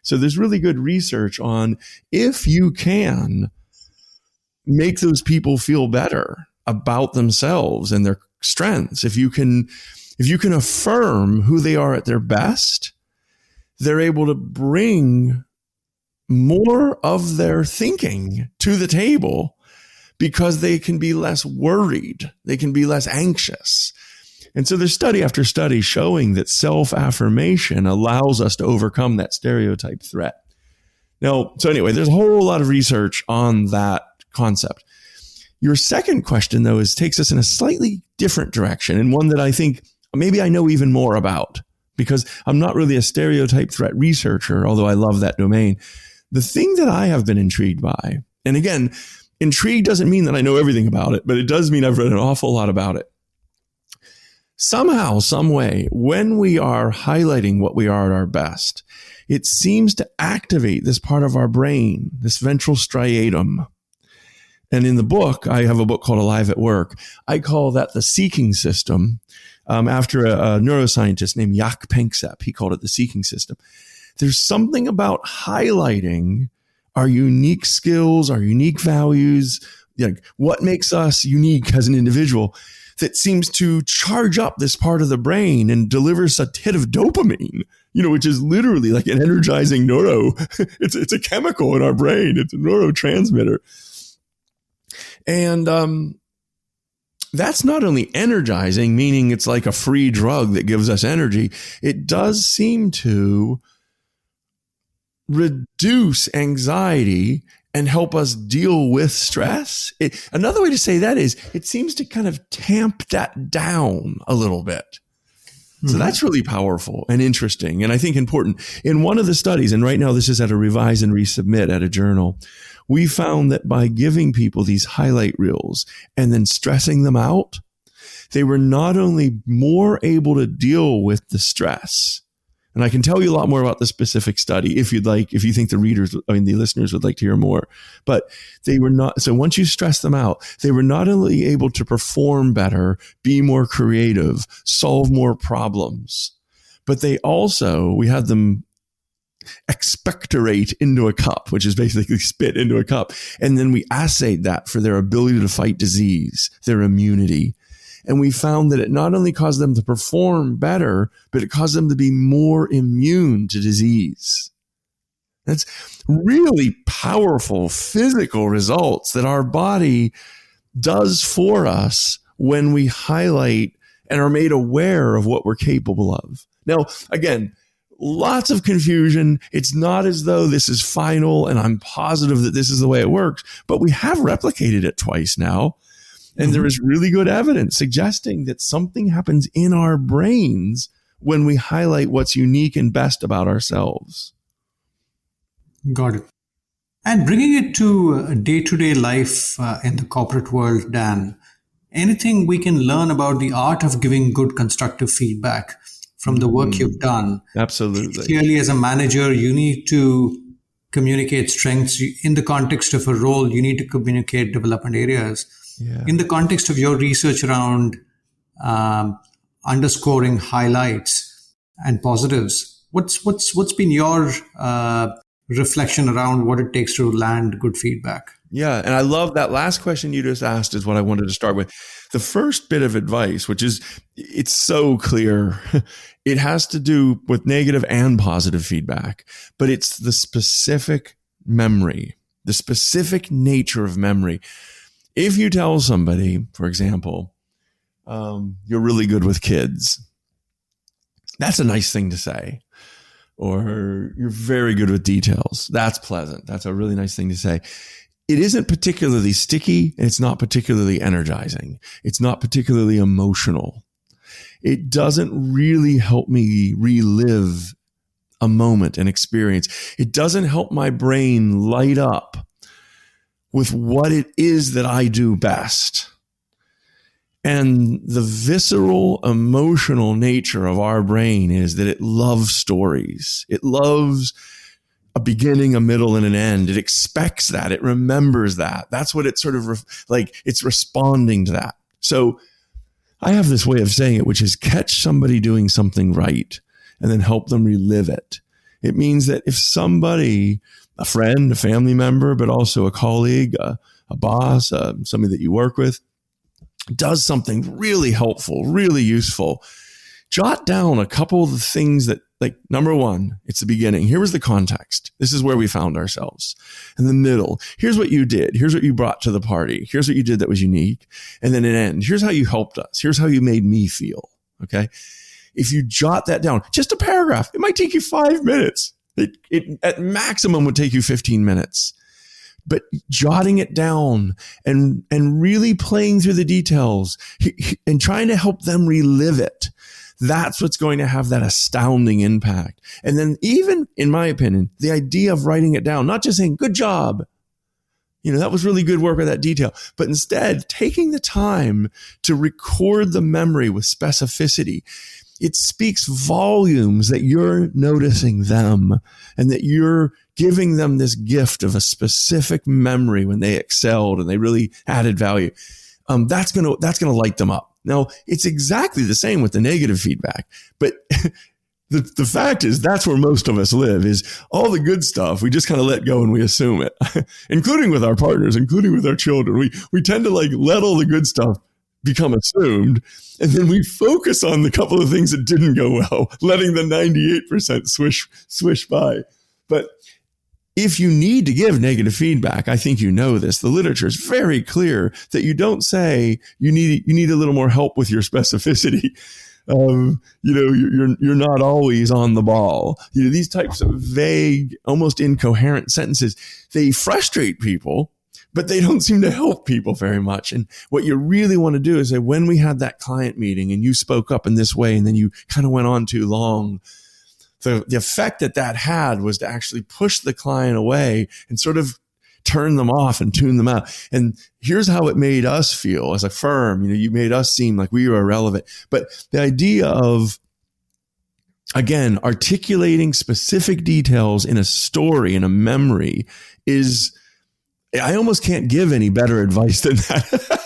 So there's really good research on if you can make those people feel better about themselves and their strengths, if you can affirm who they are at their best, they're able to bring more of their thinking to the table because they can be less worried. They can be less anxious. And so there's study after study showing that self-affirmation allows us to overcome that stereotype threat. Now, so anyway, there's a whole lot of research on that concept. Your second question, though, takes us in a slightly different direction, and one that I think maybe I know even more about because I'm not really a stereotype threat researcher, although I love that domain. The thing that I have been intrigued by, and again, intrigued doesn't mean that I know everything about it, but it does mean I've read an awful lot about it. Somehow, some way, when we are highlighting what we are at our best, it seems to activate this part of our brain, this ventral striatum. And in the book, I have a book called Alive at Work. I call that the seeking system after a neuroscientist named Jaak Panksepp. He called it the seeking system. There's something about highlighting our unique skills, our unique values, what makes us unique as an individual that seems to charge up this part of the brain and delivers a hit of dopamine, which is literally like an energizing it's a chemical in our brain. It's a neurotransmitter. And that's not only energizing, meaning it's like a free drug that gives us energy. It does seem to reduce anxiety and help us deal with stress. Another way to say that is it seems to kind of tamp that down a little bit. So that's really powerful and interesting, and I think important. In one of the studies, and right now this is at a revise and resubmit at a journal, we found that by giving people these highlight reels and then stressing them out, they were not only more able to deal with the stress, and I can tell you a lot more about the specific study if you'd like, if you think the listeners would like to hear more. But they were not, so once you stress them out, they were not only able to perform better, be more creative, solve more problems, but we had them expectorate into a cup, which is basically spit into a cup. And then we assayed that for their ability to fight disease, their immunity. And we found that it not only caused them to perform better, but it caused them to be more immune to disease. That's really powerful physical results that our body does for us when we highlight and are made aware of what we're capable of. Now, again, lots of confusion. It's not as though this is final and I'm positive that this is the way it works, but we have replicated it twice now. And there is really good evidence suggesting that something happens in our brains when we highlight what's unique and best about ourselves. Got it. And bringing it to day-to-day life in the corporate world, Dan, anything we can learn about the art of giving good constructive feedback from the work you've done? Absolutely. Clearly, as a manager, you need to communicate strengths. In the context of a role, you need to communicate development areas. Yeah. In the context of your research around underscoring highlights and positives, what's been your reflection around what it takes to land good feedback? Yeah. And I love that last question you just asked is what I wanted to start with. The first bit of advice, which is, it's so clear, it has to do with negative and positive feedback, but it's the specific memory, the specific nature of memory. If you tell somebody, for example, you're really good with kids, that's a nice thing to say. Or you're very good with details. That's pleasant. That's a really nice thing to say. It isn't particularly sticky, and it's not particularly energizing. It's not particularly emotional. It doesn't really help me relive a moment, an experience. It doesn't help my brain light up with what it is that I do best. And the visceral, emotional nature of our brain is that it loves stories. It loves a beginning, a middle, and an end. It expects that. It remembers that. That's what it sort of it's responding to that. So I have this way of saying it, which is catch somebody doing something right and then help them relive it. It means that if somebody, a friend, a family member, but also a colleague, a boss, somebody that you work with, does something really helpful, really useful, jot down a couple of the things that, like, number one, it's the beginning. Here was the context. This is where we found ourselves. In the middle, here's what you did. Here's what you brought to the party. Here's what you did that was unique. And then an end. Here's how you helped us. Here's how you made me feel. Okay. If you jot that down, just a paragraph, it might take you 5 minutes. It at maximum would take you 15 minutes. But jotting it down and really playing through the details and trying to help them relive it, that's what's going to have that astounding impact. And then even, in my opinion, the idea of writing it down, not just saying, good job, that was really good work with that detail, but instead taking the time to record the memory with specificity. It speaks volumes that you're noticing them and that you're giving them this gift of a specific memory when they excelled and they really added value. That's going to light them up. Now, it's exactly the same with the negative feedback, but the fact is that's where most of us live, is all the good stuff. We just kind of let go and we assume it, including with our partners, including with our children. We tend to let all the good stuff become assumed. And then we focus on the couple of things that didn't go well, letting the 98% swish by. But if you need to give negative feedback, I think this. The literature is very clear that you don't say you need a little more help with your specificity. You're not always on the ball. These types of vague, almost incoherent sentences, they frustrate people, but they don't seem to help people very much. And what you really want to do is say, when we had that client meeting and you spoke up in this way, and then you kind of went on too long, the effect that had was to actually push the client away and sort of turn them off and tune them out. And here's how it made us feel as a firm. You made us seem like we were irrelevant. But the idea of, again, articulating specific details in a story, in a memory, is, I almost can't give any better advice than that.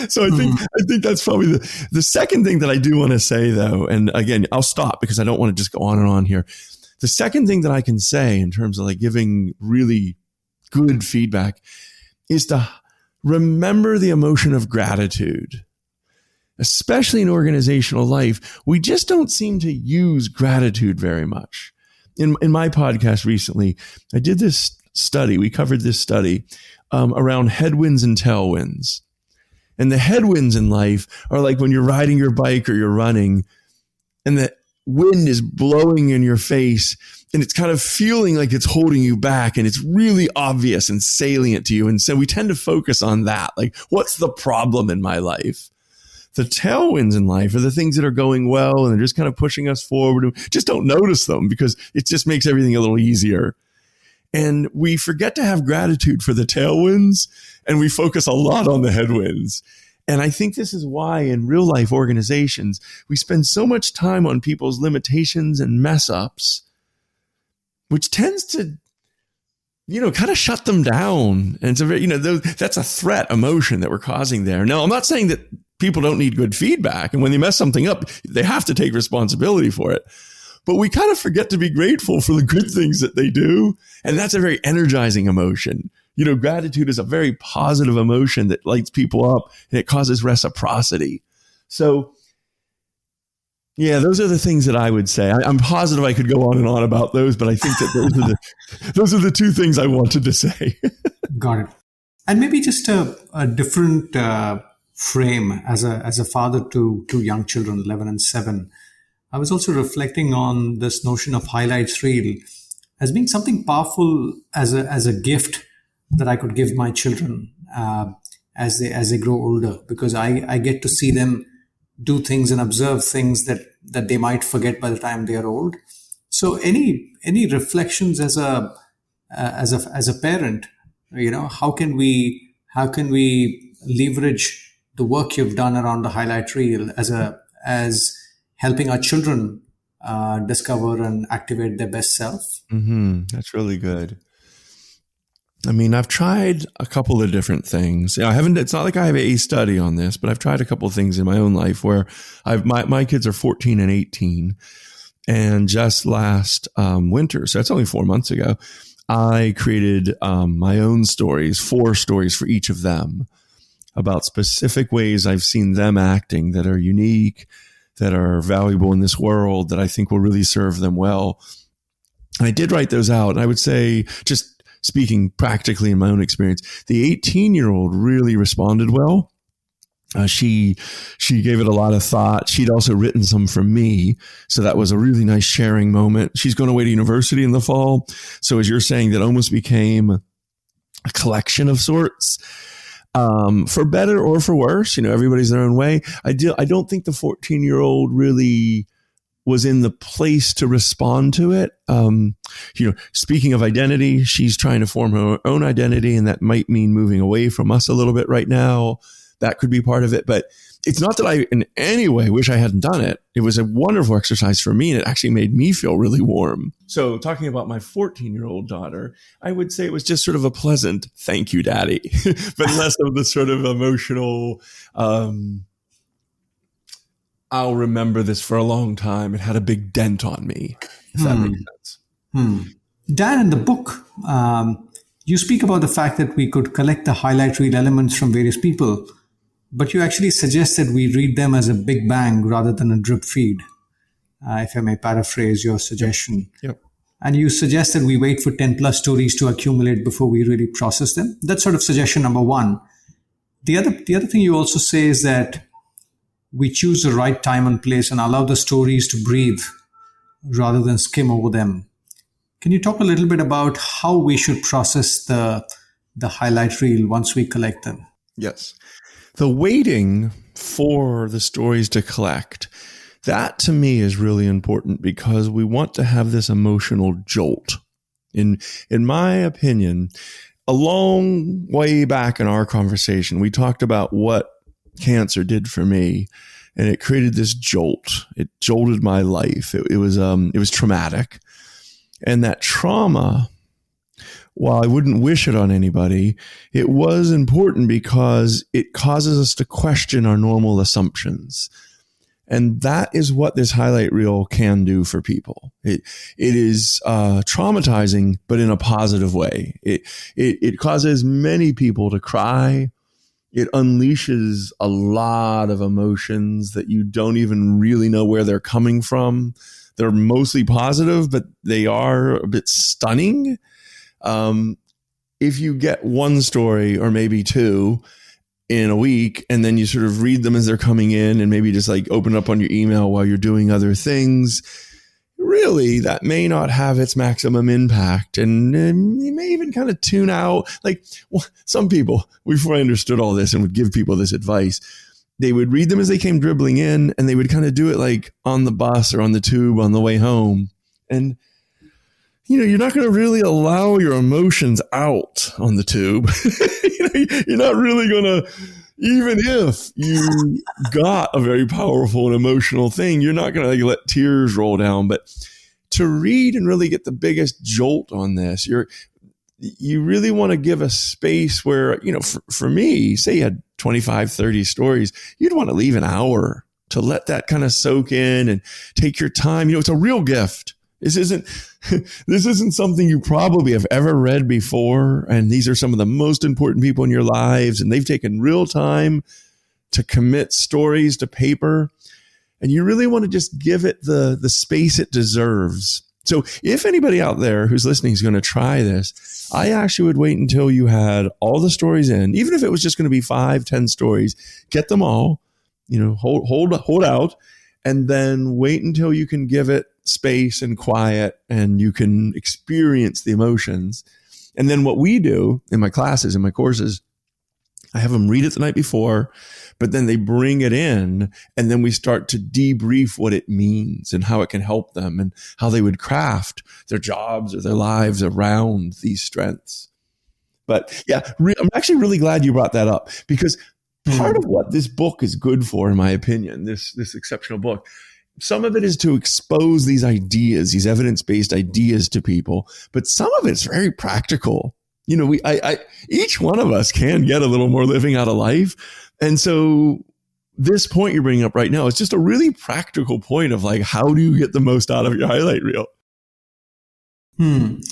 So I think that's probably the second thing that I do want to say, though. And again, I'll stop because I don't want to just go on and on here. The second thing that I can say in terms of giving really good feedback is to remember the emotion of gratitude. Especially in organizational life, we just don't seem to use gratitude very much. In my podcast recently, I did this study. We covered this study around headwinds and tailwinds. And the headwinds in life are like when you're riding your bike or you're running, and that wind is blowing in your face and it's kind of feeling like it's holding you back and it's really obvious and salient to you. And so we tend to focus on that. Like, what's the problem in my life? The tailwinds in life are the things that are going well and they're just kind of pushing us forward. And just don't notice them because it just makes everything a little easier. And we forget to have gratitude for the tailwinds and we focus a lot on the headwinds. And I think this is why in real life organizations, we spend so much time on people's limitations and mess ups, which tends to, kind of shut them down. And it's a very, that's a threat emotion that we're causing there. Now, I'm not saying that people don't need good feedback. And when they mess something up, they have to take responsibility for it. But we kind of forget to be grateful for the good things that they do. And that's a very energizing emotion. Gratitude is a very positive emotion that lights people up and it causes reciprocity. So, yeah, those are the things that I would say. I'm positive I could go on and on about those, but I think that those are the two things I wanted to say. Got it. And maybe just a different frame as a father to two young children, 11 and 7. I was also reflecting on this notion of highlights reel as being something powerful as a gift that I could give my children as they grow older, because I get to see them do things and observe things that they might forget by the time they are old. So any reflections as a parent, how can we leverage the work you've done around the highlight reel as helping our children discover and activate their best self? Mm-hmm. That's really good. I mean, I've tried a couple of different things. It's not like I have a study on this, but I've tried a couple of things in my own life where my kids are 14 and 18. And just last winter, so that's only 4 months ago, I created my own stories, 4 stories for each of them about specific ways I've seen them acting that are unique, that are valuable in this world, that I think will really serve them well. And I did write those out. And I would say, just speaking practically in my own experience, the 18-year-old really responded well. She gave it a lot of thought. She'd also written some for me. So that was a really nice sharing moment. She's going away to university in the fall. So as you're saying, that almost became a collection of sorts, for better or for worse. Everybody's their own way. I don't think the 14-year-old really was in the place to respond to it. Speaking of identity, she's trying to form her own identity, and that might mean moving away from us a little bit right now. That could be part of it, but it's not that I in any way wish I hadn't done it. It was a wonderful exercise for me, and it actually made me feel really warm. So talking about my 14-year-old daughter, I would say it was just sort of a pleasant, thank you, Daddy, but less of the sort of emotional, I'll remember this for a long time. It had a big dent on me, if that makes sense. Dan, in the book, you speak about the fact that we could collect the highlight reel elements from various people, but you actually suggest that we read them as a big bang rather than a drip feed, if I may paraphrase your suggestion. Yep. And you suggest that we wait for 10 plus stories to accumulate before we really process them. That's sort of suggestion number one. The other thing you also say is that we choose the right time and place and allow the stories to breathe rather than skim over them. Can you talk a little bit about how we should process the highlight reel once we collect them? Yes. The waiting for the stories to collect, that to me is really important because we want to have this emotional jolt. In my opinion, a long way back in our conversation, we talked about what cancer did for me, and it created this jolt. It jolted my life. It was traumatic. And that trauma, while I wouldn't wish it on anybody, it was important because it causes us to question our normal assumptions. And that is what this highlight reel can do for people. It is traumatizing, but in a positive way. It causes many people to cry. It unleashes a lot of emotions that you don't even really know where they're coming from. They're mostly positive, but they are a bit stunning. If you get one story or maybe two, in a week, and then you sort of read them as they're coming in and maybe just like open up on your email while you're doing other things, really that may not have its maximum impact. And you may even kind of tune out. Like some people, before I understood all this and would give people this advice, they would read them as they came dribbling in, and they would kind of do it like on the bus or on the tube on the way home. And you're not going to really allow your emotions out on the tube. You're not really going to, even if you got a very powerful and emotional thing, you're not going to let tears roll down. But to read and really get the biggest jolt on this, you really want to give a space where, for me, say you had 25, 30 stories, you'd want to leave an hour to let that kind of soak in and take your time. It's a real gift. This isn't something you probably have ever read before. And these are some of the most important people in your lives. And they've taken real time to commit stories to paper. And you really want to just give it the space it deserves. So if anybody out there who's listening is going to try this, I actually would wait until you had all the stories in, even if it was just going to be 5, 10 stories, get them all, hold out, and then wait until you can give it space and quiet and you can experience the emotions. And then what we do in my classes, in my courses, I have them read it the night before, but then they bring it in and then we start to debrief what it means and how it can help them and how they would craft their jobs or their lives around these strengths. But yeah, I'm actually really glad you brought that up, because part of what this book is good for, in my opinion, this exceptional book, some of it is to expose these ideas, these evidence-based ideas to people, but some of it's very practical. Each one of us can get a little more living out of life. And so this point you're bringing up right now is just a really practical point of like, how do you get the most out of your highlight reel? And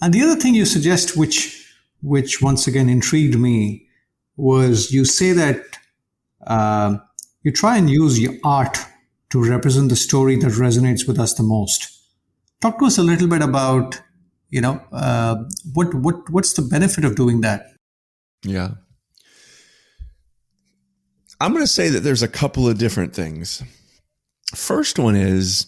the other thing you suggest, which once again intrigued me, was you say that you try and use your art to represent the story that resonates with us the most. Talk to us a little bit about, what's the benefit of doing that? Yeah. I'm going to say that there's a couple of different things. First one is,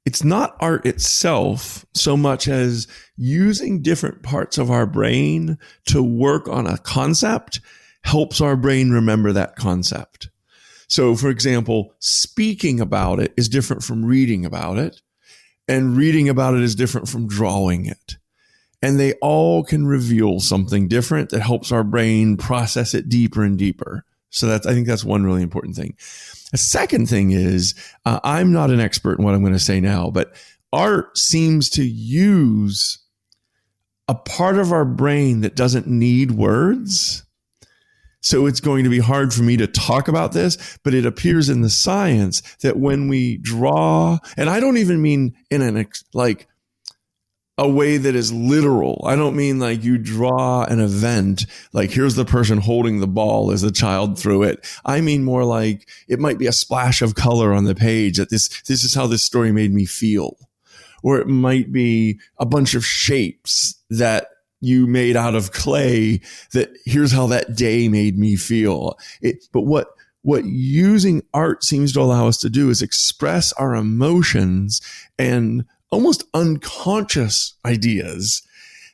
it's not art itself so much as using different parts of our brain to work on a concept helps our brain remember that concept. So, for example, speaking about it is different from reading about it, and reading about it is different from drawing it. And they all can reveal something different that helps our brain process it deeper and deeper. So I think that's one really important thing. A second thing is, I'm not an expert in what I'm going to say now, but art seems to use a part of our brain that doesn't need words. So it's going to be hard for me to talk about this, but it appears in the science that when we draw, and I don't even mean in a way that is literal. I don't mean like you draw an event, like here's the person holding the ball as the child threw it. I mean more like it might be a splash of color on the page that this is how this story made me feel. Or it might be a bunch of shapes that you made out of clay that here's how that day made me feel. But what using art seems to allow us to do is express our emotions and almost unconscious ideas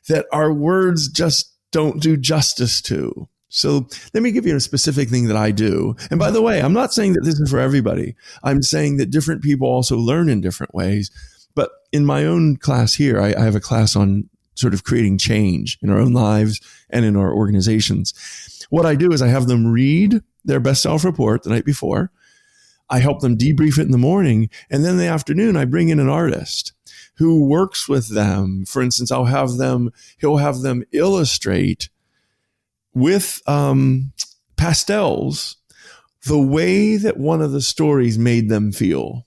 that our words just don't do justice to. So let me give you a specific thing that I do. And by the way, I'm not saying that this is for everybody. I'm saying that different people also learn in different ways. But in my own class here, I have a class on sort of creating change in our own lives and in our organizations. What I do is I have them read their best self report the night before. I help them debrief it in the morning. And then in the afternoon, I bring in an artist who works with them. For instance, he'll have them illustrate with pastels the way that one of the stories made them feel.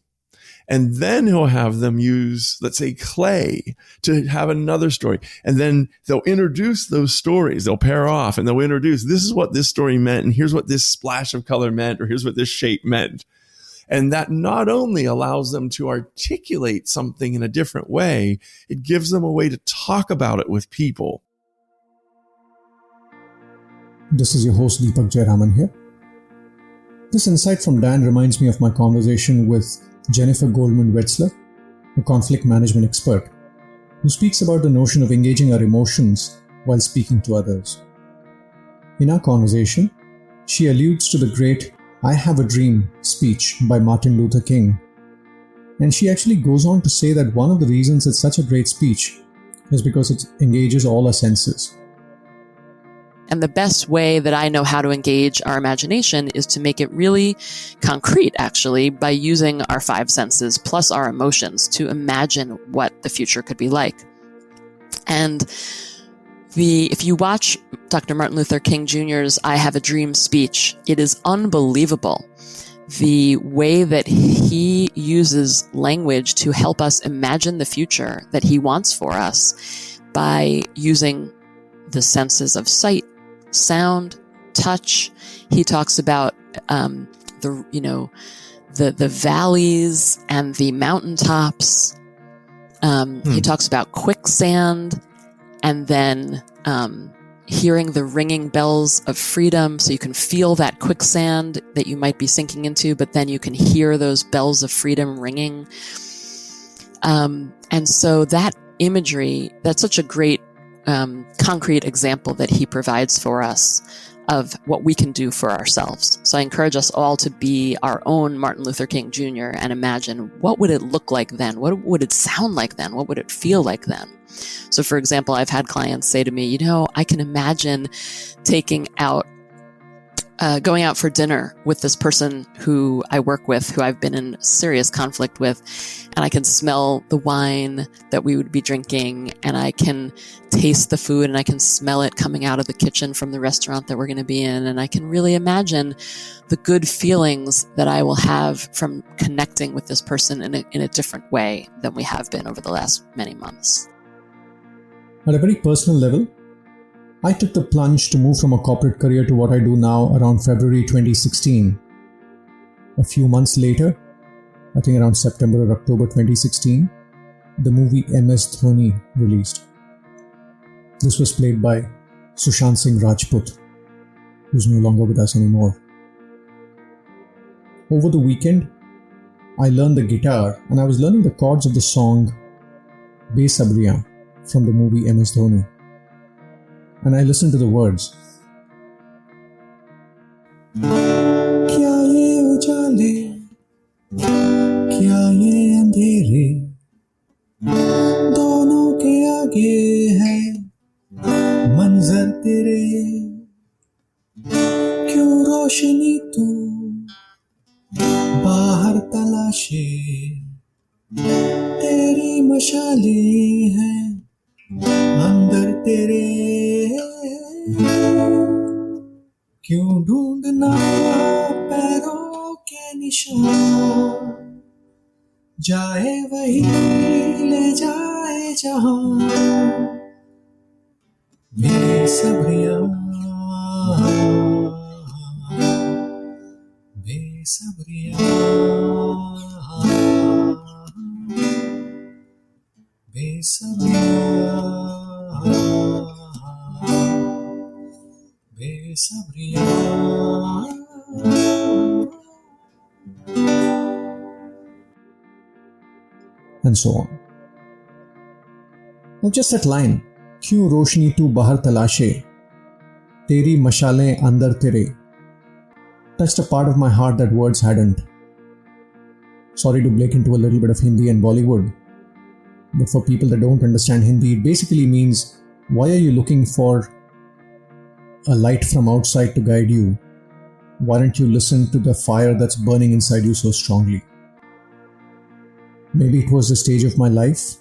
And then he'll have them use, let's say, clay to have another story. And then they'll introduce those stories. They'll pair off and they'll introduce, this is what this story meant. And here's what this splash of color meant, or here's what this shape meant. And that not only allows them to articulate something in a different way, it gives them a way to talk about it with people. This is your host Deepak Jayaraman here. This insight from Dan reminds me of my conversation with Jennifer Goldman-Wetzler, a conflict management expert, who speaks about the notion of engaging our emotions while speaking to others. In our conversation, she alludes to the great "I Have a Dream" speech by Martin Luther King, and she actually goes on to say that one of the reasons it's such a great speech is because it engages all our senses. And the best way that I know how to engage our imagination is to make it really concrete, actually, by using our five senses plus our emotions to imagine what the future could be like. And if you watch Dr. Martin Luther King Jr.'s "I Have a Dream" speech, it is unbelievable the way that he uses language to help us imagine the future that he wants for us by using the senses of sight, sound, touch. He talks about the valleys and the mountaintops. He talks about quicksand, and then hearing the ringing bells of freedom, so you can feel that quicksand that you might be sinking into, but then you can hear those bells of freedom ringing. And so that imagery, that's such a great concrete example that he provides for us of what we can do for ourselves. So I encourage us all to be our own Martin Luther King Jr. and imagine, what would it look like then? What would it sound like then? What would it feel like then? So for example, I've had clients say to me, I can imagine going out for dinner with this person who I work with, who I've been in serious conflict with, and I can smell the wine that we would be drinking, and I can taste the food, and I can smell it coming out of the kitchen from the restaurant that we're going to be in, and I can really imagine the good feelings that I will have from connecting with this person in a different way than we have been over the last many months. At a very personal level, I took the plunge to move from a corporate career to what I do now around February 2016. A few months later, I think around September or October 2016, the movie MS Dhoni released. This was played by Sushant Singh Rajput, who's no longer with us anymore. Over the weekend, I learned the guitar, and I was learning the chords of the song Besabriyan from the movie MS Dhoni. And I listened to the words. Kya ye ujale, kya ye andhere, dono ke aage hai manzar tere, kyun roshni tu bahar talashe, teri mashale hai अंदर तेरे, क्यों ढूंढना पैरों के निशान, जाए वही ले जाए जहां, बेसब्रियां बेसब्रियां and so on. Now just that line, क्यों रोशनी तू बाहर तलाशे, तेरी मशालें अंदर तेरे, touched a part of my heart that words hadn't. Sorry to break into a little bit of Hindi and Bollywood, but for people that don't understand Hindi, it basically means, why are you looking for a light from outside to guide you? Why don't you listen to the fire that's burning inside you so strongly? Maybe it was the stage of my life,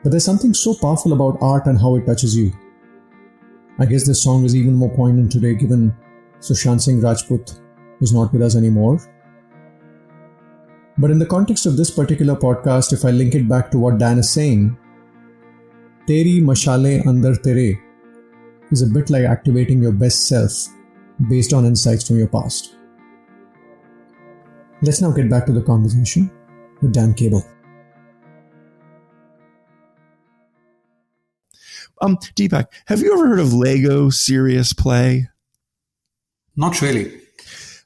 but there's something so powerful about art and how it touches you. I guess this song is even more poignant today given Sushant Singh Rajput is not with us anymore. But in the context of this particular podcast, if I link it back to what Dan is saying, Teri Mashale Andar Tere is a bit like activating your best self based on insights from your past. Let's now get back to the conversation with Dan Cable. Deepak, have you ever heard of Lego serious play? Not really.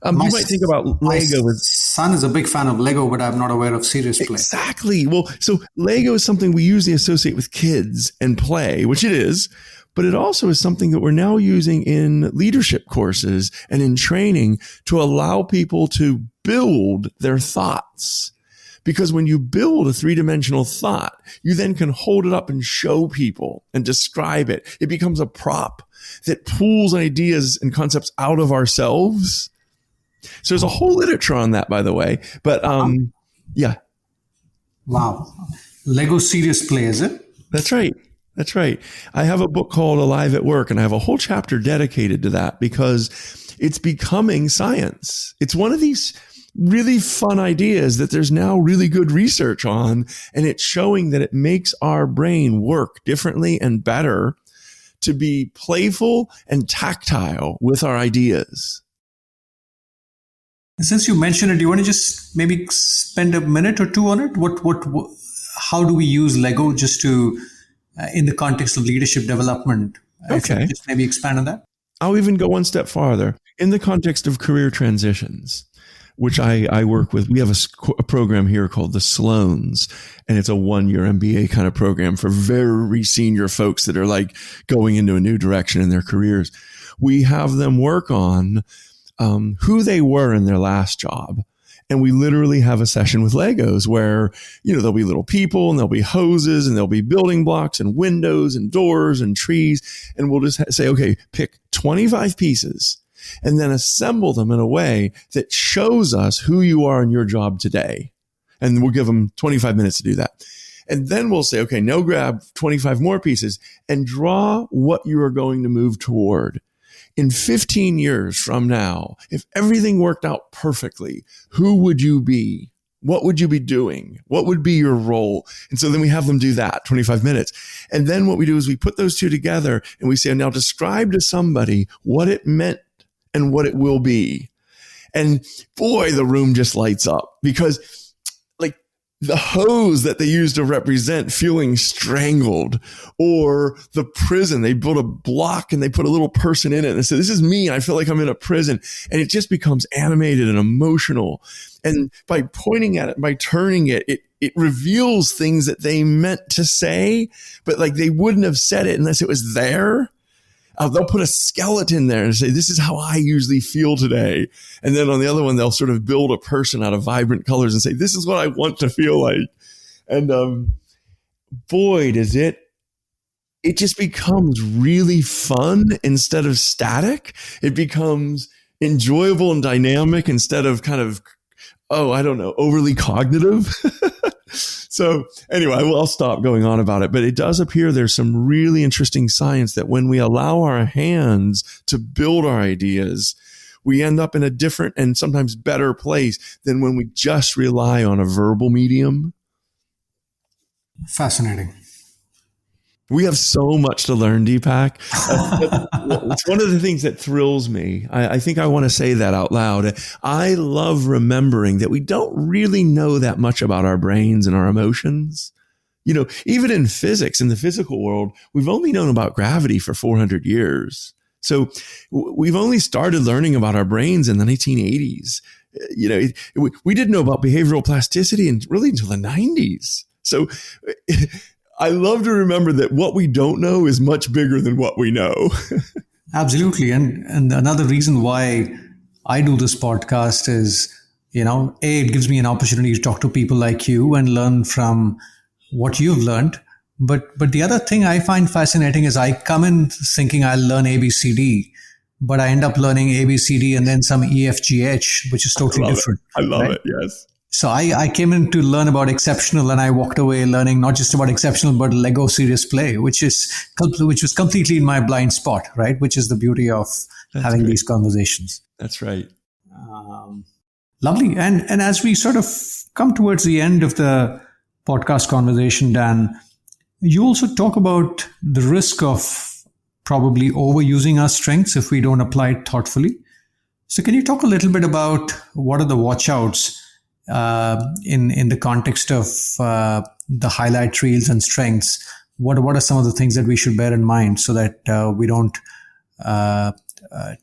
You might think about Lego My as son is a big fan of Lego, but I'm not aware of serious play. exactly. Well, so Lego is something we usually associate with kids and play, which it is, but it also is something that we're now using in leadership courses and in training to allow people to build their thoughts. Because when you build a three-dimensional thought, you then can hold it up and show people and describe it. It becomes a prop that pulls ideas and concepts out of ourselves. So there's a whole literature on that, by the way. But yeah. Wow. Lego serious play, is it? That's right. That's right. I have a book called Alive at Work, and I have a whole chapter dedicated to that because it's becoming science. It's one of these really fun ideas that there's now really good research on, and it's showing that it makes our brain work differently and better to be playful and tactile with our ideas. Since you mentioned it, do you want to just maybe spend a minute or two on it? How do we use Lego just to, in the context of leadership development? Okay. Just maybe expand on that. I'll even go one step farther. In the context of career transitions, which I work with, we have a program here called the Sloans, and it's a 1-year MBA kind of program for very senior folks that are like going into a new direction in their careers. We have them work on who they were in their last job. And we literally have a session with Legos where, there'll be little people and there'll be hoses and there'll be building blocks and windows and doors and trees. And we'll just say, okay, pick 25 pieces and then assemble them in a way that shows us who you are in your job today. And we'll give them 25 minutes to do that. And then we'll say, okay, now grab 25 more pieces and draw what you are going to move toward. In 15 years from now, if everything worked out perfectly, who would you be? What would you be doing? What would be your role? And so then we have them do that, 25 minutes. And then what we do is we put those two together and we say, now describe to somebody what it meant and what it will be. And boy, the room just lights up because the hose that they use to represent feeling strangled, or the prison, they built a block and they put a little person in it and say, this is me. I feel like I'm in a prison. And it just becomes animated and emotional. And by pointing at it, by turning it, it reveals things that they meant to say, but like they wouldn't have said it unless it was there. They'll put a skeleton there and say, this is how I usually feel today. And then on the other one, they'll sort of build a person out of vibrant colors and say, this is what I want to feel like. And boy, does it just becomes really fun instead of static. It becomes enjoyable and dynamic instead of kind of, overly cognitive. So anyway, I'll stop going on about it, but it does appear there's some really interesting science that when we allow our hands to build our ideas, we end up in a different and sometimes better place than when we just rely on a verbal medium. Fascinating. We have so much to learn, Deepak. It's one of the things that thrills me. I think I want to say that out loud. I love remembering that we don't really know that much about our brains and our emotions. Even in physics, in the physical world, we've only known about gravity for 400 years. So we've only started learning about our brains in the 1980s. We didn't know about behavioral plasticity until the 90s. So I love to remember that what we don't know is much bigger than what we know. Absolutely. And another reason why I do this podcast is, it gives me an opportunity to talk to people like you and learn from what you've learned. But the other thing I find fascinating is I come in thinking I'll learn ABCD, but I end up learning ABCD and then some EFGH, which is totally different. I love it. Yes. So I came in to learn about exceptional, and I walked away learning not just about exceptional, but Lego serious play, which was completely in my blind spot, right? Which is the beauty of having these conversations. That's right. Lovely. And as we sort of come towards the end of the podcast conversation, Dan, you also talk about the risk of probably overusing our strengths if we don't apply it thoughtfully. So can you talk a little bit about what are the watch-outs in the context of the highlight reels and strengths what are some of the things that we should bear in mind so that we don't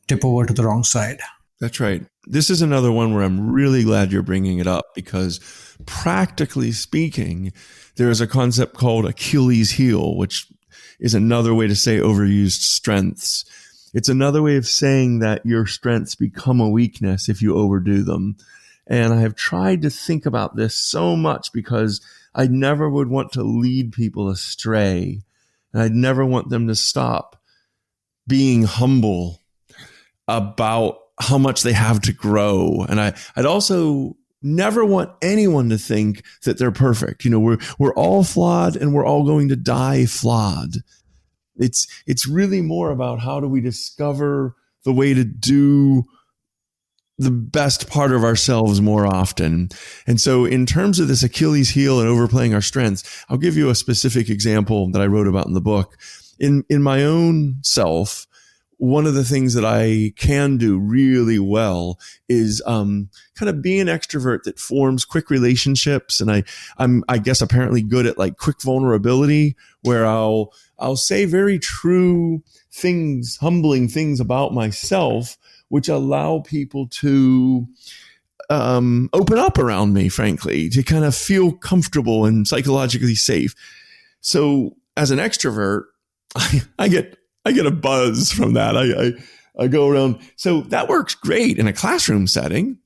tip over to the wrong side? That's right. This is another one where I'm really glad you're bringing it up, because practically speaking, there is a concept called Achilles heel, which is another way to say overused strengths. It's another way of saying that your strengths become a weakness if you overdo them. And I have tried to think about this so much because I never would want to lead people astray. And I'd never want them to stop being humble about how much they have to grow. And I'd also never want anyone to think that they're perfect. We're all flawed, and we're all going to die flawed. It's really more about how do we discover the way to do the best part of ourselves more often. And so in terms of this Achilles heel and overplaying our strengths, I'll give you a specific example that I wrote about in the book. In my own self, one of the things that I can do really well is kind of be an extrovert that forms quick relationships. And I'm I guess apparently good at like quick vulnerability, where I'll say very true things, humbling things about myself, which allow people to open up around me, frankly, to kind of feel comfortable and psychologically safe. So as an extrovert, I get a buzz from that. I go around. So that works great in a classroom setting.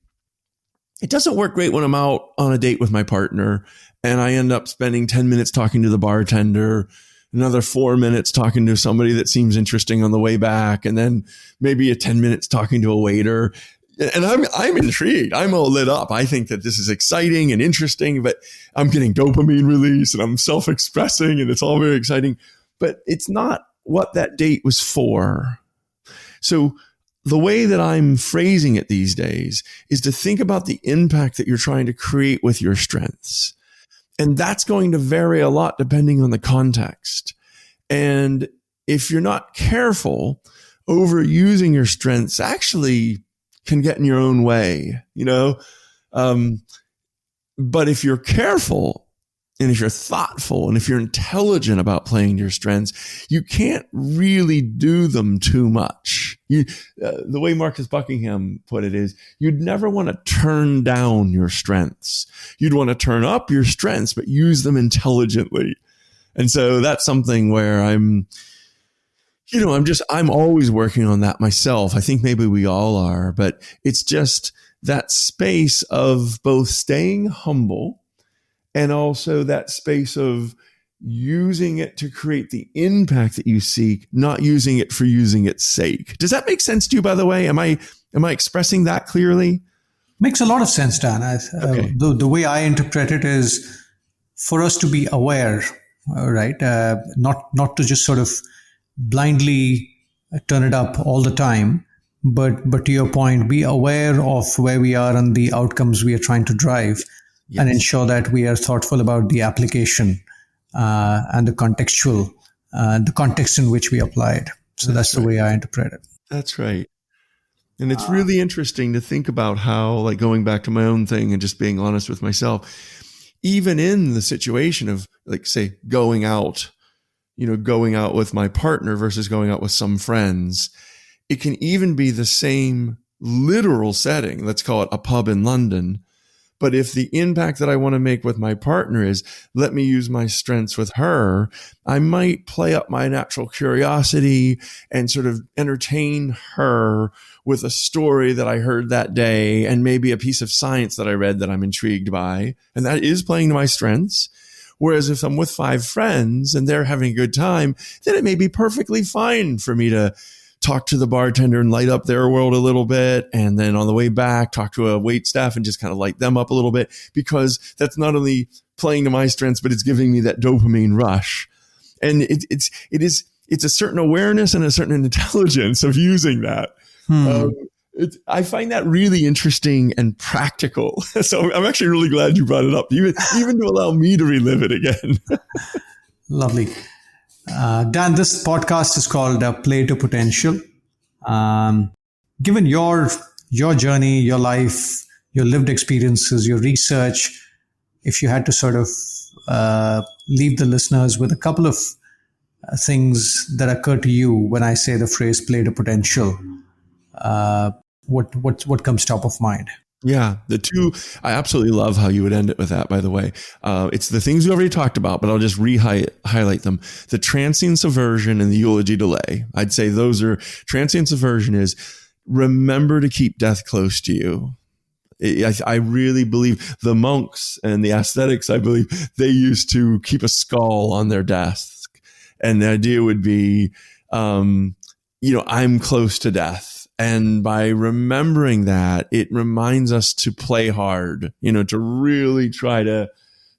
It doesn't work great when I'm out on a date with my partner and I end up spending 10 minutes talking to the bartender, another 4 minutes talking to somebody that seems interesting on the way back, and then maybe 10 minutes talking to a waiter. And I'm intrigued. I'm all lit up. I think that this is exciting and interesting, but I'm getting dopamine release and I'm self-expressing and it's all very exciting, but it's not what that date was for. So the way that I'm phrasing it these days is to think about the impact that you're trying to create with your strengths. And that's going to vary a lot depending on the context. And if you're not careful, overusing your strengths actually can get in your own way, but if you're careful, and if you're thoughtful, and if you're intelligent about playing your strengths, you can't really do them too much. The way Marcus Buckingham put it is, you'd never want to turn down your strengths. You'd want to turn up your strengths, but use them intelligently. And so that's something where I'm always working on that myself. I think maybe we all are, but it's just that space of both staying humble and also that space of using it to create the impact that you seek, not using it for using its sake. Does that make sense to you, by the way? Am I expressing that clearly? Makes a lot of sense, Dan. Okay. The way I interpret it is for us to be aware, right? Not to just sort of blindly turn it up all the time, but to your point, be aware of where we are and the outcomes we are trying to drive. Yes. And ensure that we are thoughtful about the application and the context in which we apply it. So that's the way I interpret it. That's right. And it's really interesting to think about how, like going back to my own thing and just being honest with myself, even in the situation of like, say, going out with my partner versus going out with some friends, it can even be the same literal setting. Let's call it a pub in London. But if the impact that I want to make with my partner is, let me use my strengths with her, I might play up my natural curiosity and sort of entertain her with a story that I heard that day and maybe a piece of science that I read that I'm intrigued by. And that is playing to my strengths. Whereas if I'm with 5 friends and they're having a good time, then it may be perfectly fine for me to talk to the bartender and light up their world a little bit. And then on the way back, talk to a wait staff and just kind of light them up a little bit, because that's not only playing to my strengths, but it's giving me that dopamine rush. And it's a certain awareness and a certain intelligence of using that. I find that really interesting and practical. So I'm actually really glad you brought it up, even to allow me to relive it again. Lovely. Dan, this podcast is called Play to Potential. Given your journey, your life, your lived experiences, your research, if you had to sort of leave the listeners with a couple of things that occur to you when I say the phrase "play to potential." What comes top of mind? Yeah, the two, I absolutely love how you would end it with that, by the way. It's the things we already talked about, but I'll just highlight them. The transience aversion and the eulogy delay. I'd say those are, transience aversion is remember to keep death close to you. I really believe the monks and the ascetics, I believe they used to keep a skull on their desk. And the idea would be, I'm close to death. And by remembering that, it reminds us to play hard, to really try to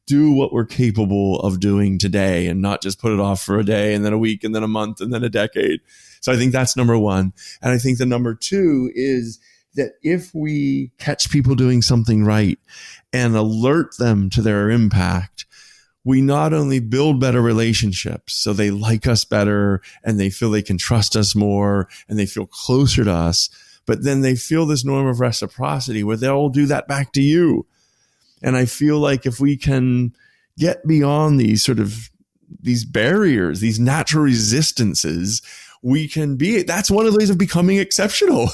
do what we're capable of doing today and not just put it off for a day and then a week and then a month and then a decade. So I think that's number one. And I think the number two is that if we catch people doing something right and alert them to their impact, we not only build better relationships, so they like us better and they feel they can trust us more and they feel closer to us, but then they feel this norm of reciprocity where they'll do that back to you. And I feel like if we can get beyond these barriers, these natural resistances, that's one of the ways of becoming exceptional.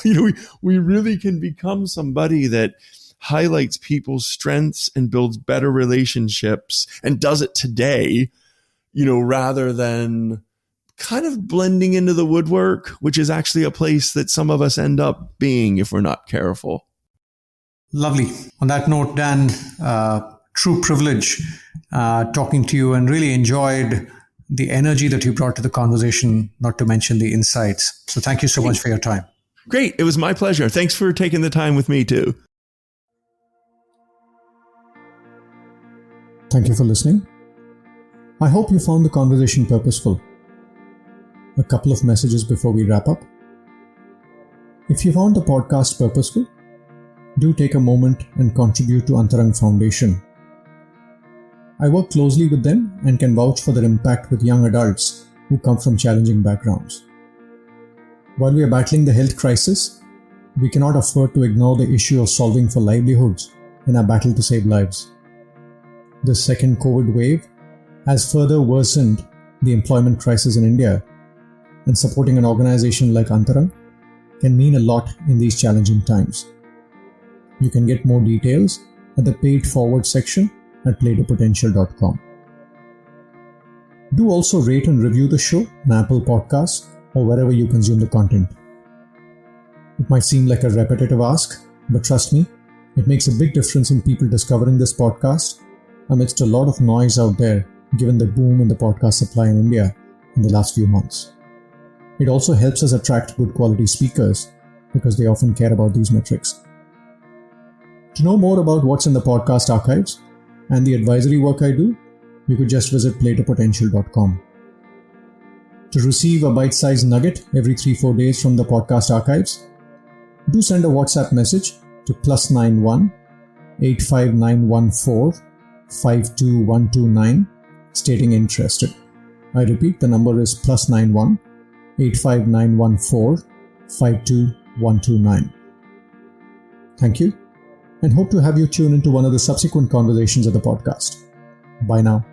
We really can become somebody that highlights people's strengths and builds better relationships and does it today, rather than kind of blending into the woodwork, which is actually a place that some of us end up being if we're not careful. Lovely. On that note, Dan, true privilege talking to you, and really enjoyed the energy that you brought to the conversation, not to mention the insights. So thank you so much for your time. Great. It was my pleasure. Thanks for taking the time with me too. Thank you for listening. I hope you found the conversation purposeful. A couple of messages before we wrap up. If you found the podcast purposeful, do take a moment and contribute to Antarang Foundation. I work closely with them and can vouch for their impact with young adults who come from challenging backgrounds. While we are battling the health crisis, we cannot afford to ignore the issue of solving for livelihoods in our battle to save lives. The second COVID wave has further worsened the employment crisis in India, and supporting an organization like Antarang can mean a lot in these challenging times. You can get more details at the paid forward section at playtopotential.com. Do also rate and review the show on Apple Podcasts or wherever you consume the content. It might seem like a repetitive ask, but trust me, it makes a big difference in people discovering this podcast amidst a lot of noise out there, given the boom in the podcast supply in India in the last few months. It also helps us attract good quality speakers because they often care about these metrics. To know more about what's in the podcast archives and the advisory work I do, you could just visit playtopotential.com. To receive a bite-sized nugget every 3-4 days from the podcast archives, do send a WhatsApp message to +91 85914 52129 stating interested. I repeat, the number is +91 85914 52129. Thank you, and hope to have you tune into one of the subsequent conversations of the podcast. Bye now.